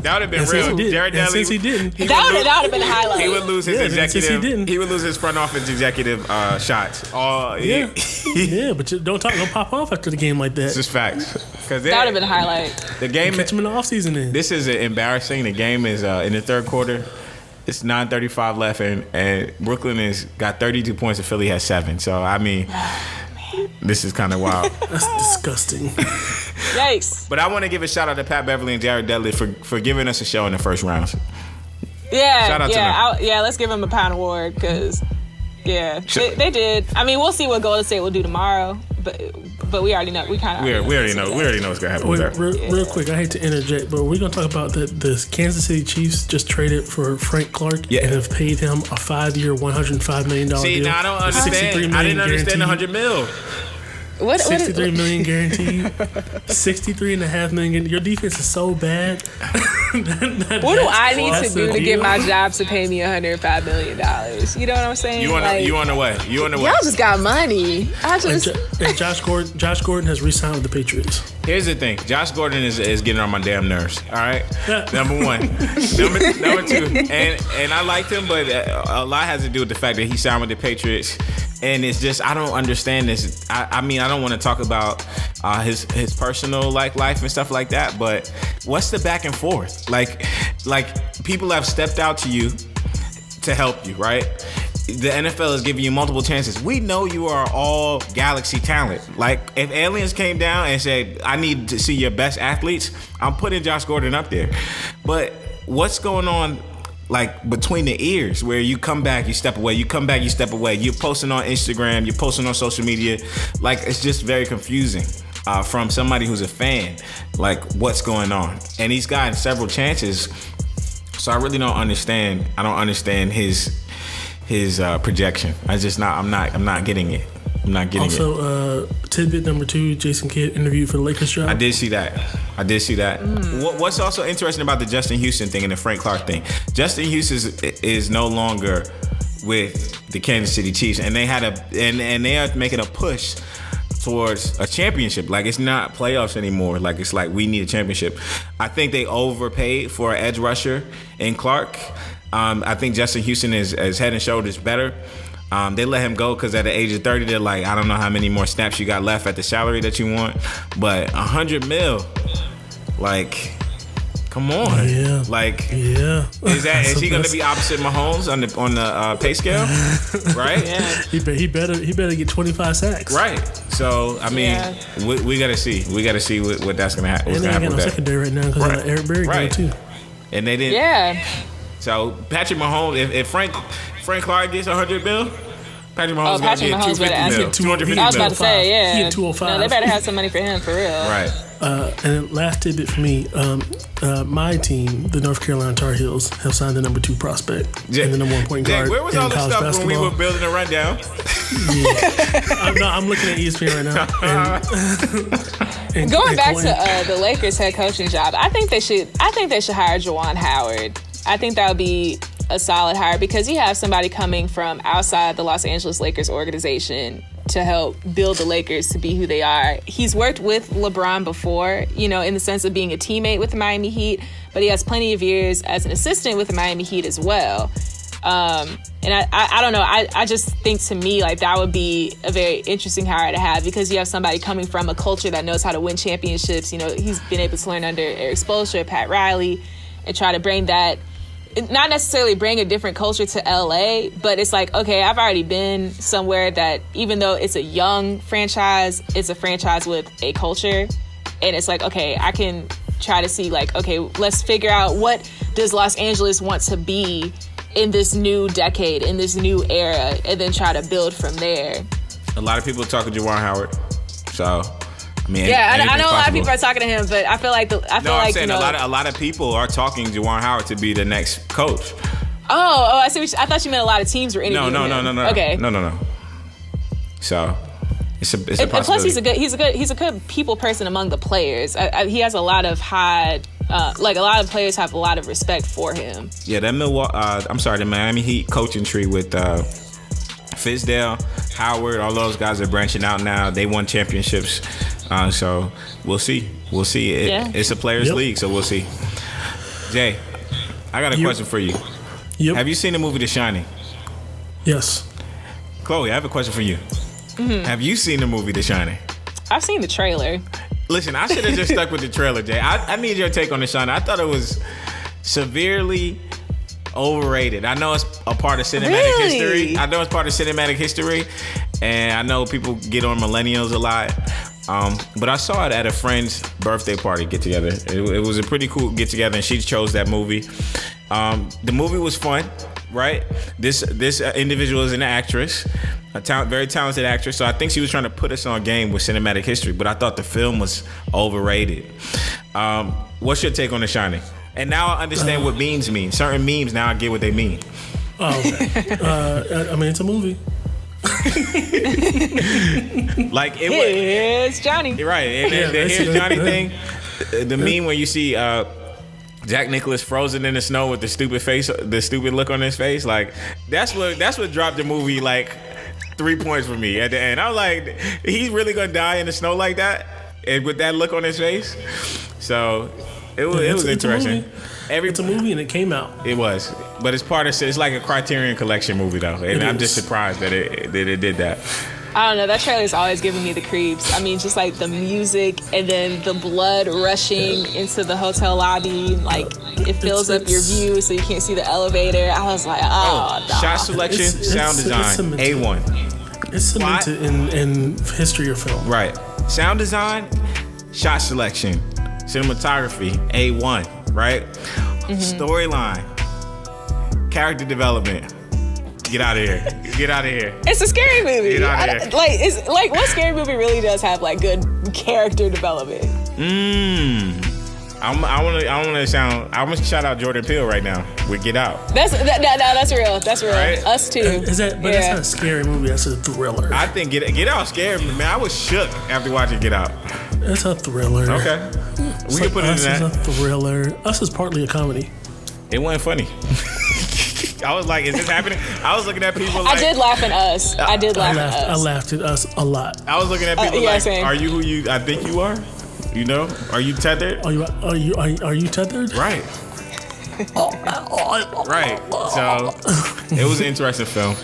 That would have been real. Jared Dudley, since he didn't, that would have been a highlight. He would lose his executive. He would lose his front office executive shots. Yeah, but don't pop off after the game like that. It's just facts. That would have been a highlight. The game. Catch him in the offseason. Then this is embarrassing. The game is in the third quarter. It's 9:35 left, and Brooklyn has got 32 points, and Philly has 7. So I mean. This is kind of wild. That's disgusting. Yikes. But I want to give a shout out to Pat Beverly and Jared Dudley for giving us a show in the first round. Yeah, shout out to them. Let's give them a Pound Award because, they did. I mean, we'll see what Golden State will do tomorrow, but we already know. We already know what's gonna happen. Real quick, I hate to interject, but we're gonna talk about that. The Kansas City Chiefs just traded for Frank Clark and have paid him a 5-year, $105 million deal. See, now I don't understand. I didn't understand the $100 million. What 63 million guaranteed. 63.5 million. Your defense is so bad. What do I need to do to get my job to pay me $105 million? You know what I'm saying? You on the way. Y'all just got money. And Josh Gordon has re-signed with the Patriots. Here's the thing. Josh Gordon is getting on my damn nerves. All right? Number one. Number two. And I liked him, but a lot has to do with the fact that he signed with the Patriots. And it's just, I don't understand this. I mean, I don't want to talk about his personal life and stuff like that, but what's the back and forth? Like people have stepped out to you to help you, right? The NFL is giving you multiple chances. We know you are all galaxy talent. Like, if aliens came down and said, I need to see your best athletes, I'm putting Josh Gordon up there. But what's going on, like, between the ears, where you come back, you step away, you come back, you step away, you're posting on Instagram, you're posting on social media. Like, it's just very confusing from somebody who's a fan, like, what's going on. And he's gotten several chances, so I really don't understand. I don't understand his projection. I'm not getting it. I'm not getting it. Also, tidbit number 2, Jason Kidd interviewed for the Lakers job. I did see that. What's also interesting about the Justin Houston thing and the Frank Clark thing, Justin Houston is no longer with the Kansas City Chiefs, and they they are making a push towards a championship. Like, it's not playoffs anymore. Like, it's like, we need a championship. I think they overpaid for an edge rusher in Clark. I think Justin Houston is head and shoulders better. They let him go because at the age of 30, they're like, I don't know how many more snaps you got left at the salary that you want, but $100 million, like, come on. Yeah. Like, yeah. Is he going to be opposite Mahomes on the pay scale? Right? Yeah. He better get 25 sacks. Right. So, I mean, we got to see. We got to see what that's going to happen. And they ain't got no secondary right now because of Eric Berry going too. And they didn't. Yeah. So Patrick Mahomes, if Frank Clark gets $100 million, Patrick Mahomes Mahomes $250 million. $250 million. I was about to say, yeah. He had 205. No, they better have some money for him, for real. Right. And then last tidbit for me, my team, the North Carolina Tar Heels, have signed the number 2 prospect and the number 1 point guard. Where was all this stuff basketball. when we were building a rundown? I'm looking at ESPN right now. And Going back to the Lakers head coaching job, I think they should hire Juwan Howard. I think that would be a solid hire because you have somebody coming from outside the Los Angeles Lakers organization to help build the Lakers to be who they are. He's worked with LeBron before, in the sense of being a teammate with the Miami Heat, but he has plenty of years as an assistant with the Miami Heat as well. And I don't know. I just think, to me, like, that would be a very interesting hire to have because you have somebody coming from a culture that knows how to win championships. He's been able to learn under Eric Spoelstra, Pat Riley, and try to bring that, not necessarily bring a different culture to LA, but it's like, okay, I've already been somewhere that, even though it's a young franchise, it's a franchise with a culture. And it's like, okay, I can try to see, like, okay, let's figure out what does Los Angeles want to be in this new decade, in this new era, and then try to build from there. A lot of people are talking to Juwan Howard, so I mean, I know a lot of people are talking to him, but I feel like I'm saying a lot of people are talking Juwan Howard to be the next coach. Oh, I see. I thought you meant a lot of teams were interviewing him. No. Okay. No. So it's a possibility. Plus, he's a good people person among the players. He has a lot of a lot of players have a lot of respect for him. Yeah, that the Miami Heat coaching tree with Fizdale, Howard, all those guys are branching out now. They won championships. So we'll see. It's a players' league, so we'll see. Jay, I got a question for you. Yep. Have you seen the movie The Shining? Yes. Chloe, I have a question for you. Mm-hmm. Have you seen the movie The Shining? I've seen the trailer. Listen, I should have just stuck with the trailer, Jay. I need your take on The Shining. I thought it was severely overrated. I know it's a part of cinematic history. And I know people get on millennials a lot. But I saw it at a friend's birthday party get together. It was a pretty cool get together, and she chose that movie. The movie was fun, right? This individual is an actress, very talented actress. So I think she was trying to put us on game with cinematic history. But I thought the film was overrated. What's your take on The Shining? And now I understand what memes mean. Certain memes now I get what they mean. Oh, okay. I mean, it's a movie. Like it It's Johnny. right, and then the Here's Johnny thing, the meme where you see Jack Nicklaus frozen in the snow with the stupid face, the stupid look on his face, like that's what dropped the movie like 3 points for me at the end. I was like, he's really gonna die in the snow like that, and with that look on his face. So it was interesting. It's a movie and it came out. It was, but it's it's like a Criterion Collection movie though, and I'm just surprised that it did that. I don't know. That trailer's always giving me the creeps. I mean, just like the music and then the blood rushing into the hotel lobby. Like, it fills up your view so you can't see the elevator. I was like, oh, no. Shot selection, sound design, A1. It's cemented in history of film. Right. Sound design, shot selection, cinematography, A1, right? Storyline, character development. Get out of here. Get out of here. It's a scary movie. Get out of here. It's like what scary movie really does have like good character development? I'm gonna shout out Jordan Peele right now with Get Out. That's real. That's real. Right? Us too. That's not a scary movie. That's a thriller. I think Get Out scared me, man. I was shook after watching Get Out. It's a thriller. Okay. We can put it in that. Us is a thriller. Us is partly a comedy. It wasn't funny. I was like, is this happening? I was looking at people like... I did laugh at Us. I laughed at Us a lot. I was looking at people like, same. Are you who I think you are? You know? Are you tethered? Are you tethered? Right. Right. So, it was an interesting film.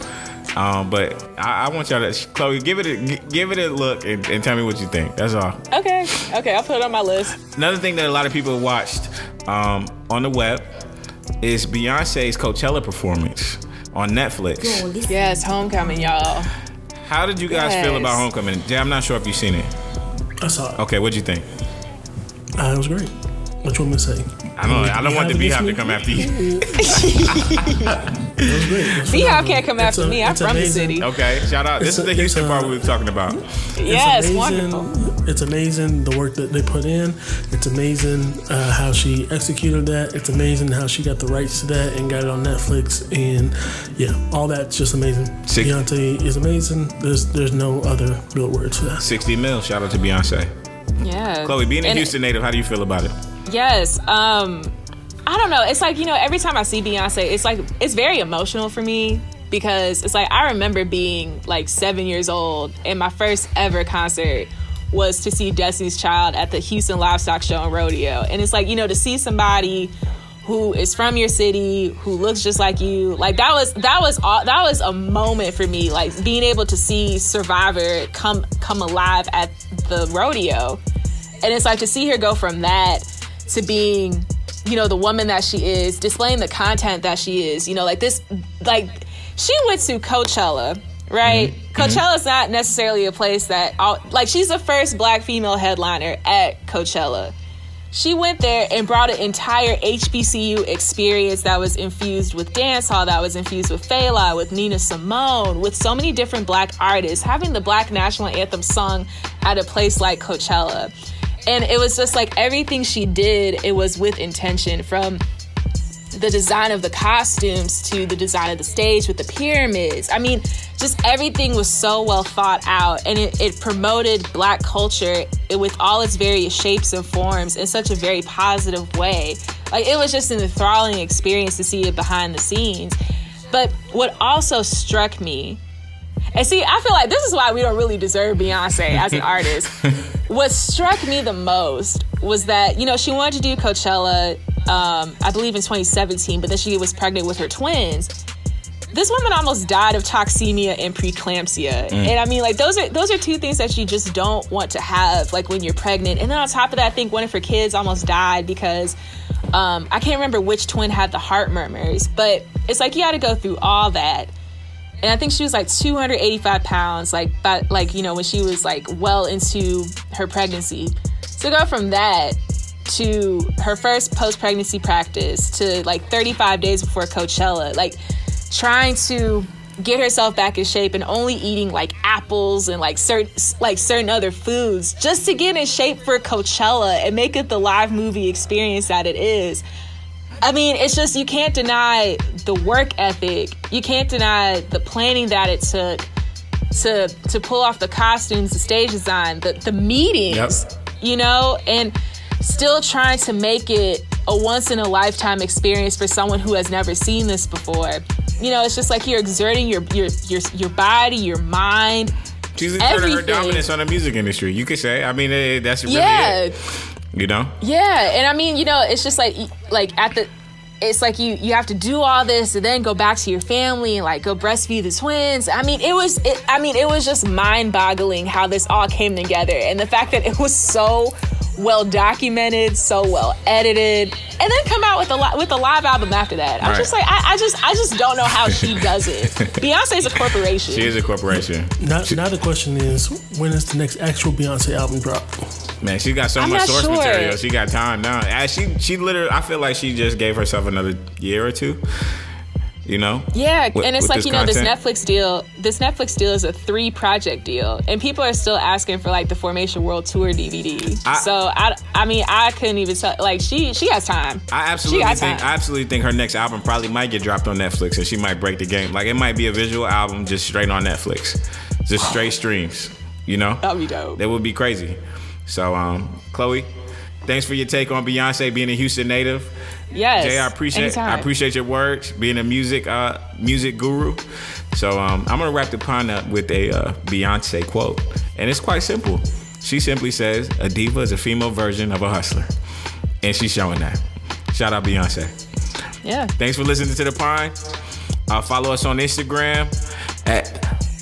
But I want y'all to... Chloe, give it a look and tell me what you think. That's all. Okay, I'll put it on my list. Another thing that a lot of people watched on the web is Beyonce's Coachella performance on Netflix. Yes, Homecoming, y'all. How did you guys feel about Homecoming? Jay, I'm not sure if you've seen it. I saw it. Okay, what'd you think? It was great. What you want me to say? I don't want the Beehive to come after you. It was great. Beehive can't come after me. I'm from the city. Okay, shout out. This is the Houston part we were talking about. Yes, wonderful. It's amazing the work that they put in. It's amazing how she executed that. It's amazing how she got the rights to that and got it on Netflix. And yeah, all that's just amazing. Beyonce is amazing. There's no other real words for that. 60 mil. Shout out to Beyonce. Yeah. Chloe, being a Houston native, how do you feel about it? Yes. I don't know. It's like, every time I see Beyonce, it's very emotional for me because it's like I remember being like 7 years old and my first ever concert was to see Destiny's Child at the Houston Livestock Show and Rodeo. And it's like, to see somebody who is from your city, who looks just like you, like that was a moment for me, like being able to see Survivor come alive at the rodeo. And it's like to see her go from that to being, the woman that she is, displaying the content that she is, like this, like she went to Coachella, right? Mm-hmm. Coachella's not necessarily a place that, she's the first Black female headliner at Coachella. She went there and brought an entire HBCU experience that was infused with dancehall, that was infused with Fela, with Nina Simone, with so many different Black artists, having the Black national anthem sung at a place like Coachella. And it was just like everything she did, it was with intention, from the design of the costumes to the design of the stage with the pyramids. I mean, just everything was so well thought out, and it promoted Black culture with all its various shapes and forms in such a very positive way. Like, it was just an enthralling experience to see it behind the scenes. But what also struck me, and see, I feel like this is why we don't really deserve Beyonce as an artist. What struck me the most was that, she wanted to do Coachella, I believe in 2017, but then she was pregnant with her twins. This woman almost died of toxemia and preeclampsia. And I mean, like, those are two things that you just don't want to have, like, when you're pregnant. And then on top of that, I think one of her kids almost died because I can't remember which twin had the heart murmurs, but it's like you had to go through all that. And I think she was like 285 pounds, when she was like well into her pregnancy. So go from that to her first post-pregnancy practice to like 35 days before Coachella, like trying to get herself back in shape and only eating like apples and like certain other foods just to get in shape for Coachella and make it the live movie experience that it is. I mean, it's just, you can't deny the work ethic. You can't deny the planning that it took. to pull off the costumes, the stage design, the meetings, you know, and still trying to make it a once in a lifetime experience for someone who has never seen this before. You know, it's just like you're exerting your body, your mind. She's exerting her dominance on the music industry. You could say. I mean, that's really it. You know? Yeah, and I mean, you know, it's just like it's like you have to do all this and then go back to your family and like go breastfeed the twins. I mean, it was just mind-boggling how this all came together, and the fact that it was so well documented, so well edited, and then come out with a live album after that. I'm just like, I just don't know how she does it. Beyonce's a corporation. She is a corporation. Now the question is, when is the next actual Beyonce album drop? Man, she got so much source material. She got time now. She literally, I feel like she just gave herself another year or two. You know? Yeah, and it's like, you know, this Netflix deal is a 3-project deal, and people are still asking for like the Formation World Tour DVD. I mean, I couldn't even tell. Like, she has time. I absolutely think her next album probably might get dropped on Netflix, and she might break the game. Like, it might be a visual album just straight on Netflix, just straight streams. You know? That'd be dope. That would be crazy. So, Chloe, thanks for your take on Beyonce being a Houston native. Yes. Jay, I appreciate your words, being a music guru. So I'm gonna wrap the pun up with a Beyonce quote, and it's quite simple. She simply says, "A diva is a female version of a hustler," and she's showing that. Shout out Beyonce. Yeah. Thanks for listening to The Pine. Follow us on Instagram at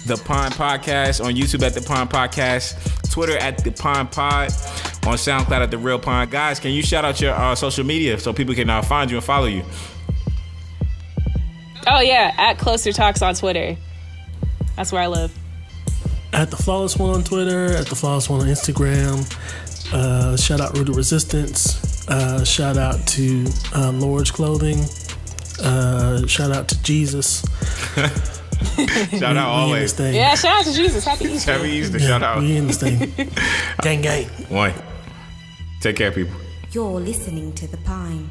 The Pine Podcast, on YouTube at The Pine Podcast, Twitter at The Pine Pod, on SoundCloud at The Real Pine. Guys, can you shout out your social media so people can find you and follow you? Oh yeah, at Closer Talks on Twitter. That's where I live. At The Flawless One on Twitter, at The Flawless One on Instagram. Shout out Rooted Resistance. Shout out to Lord's Clothing. Shout out to Jesus. Shout out always. Yeah, shout out to Jesus. Happy Easter. Happy Easter. Yeah, shout out. We in this thing. Gang, gang. One. Take care, people. You're listening to The Pine.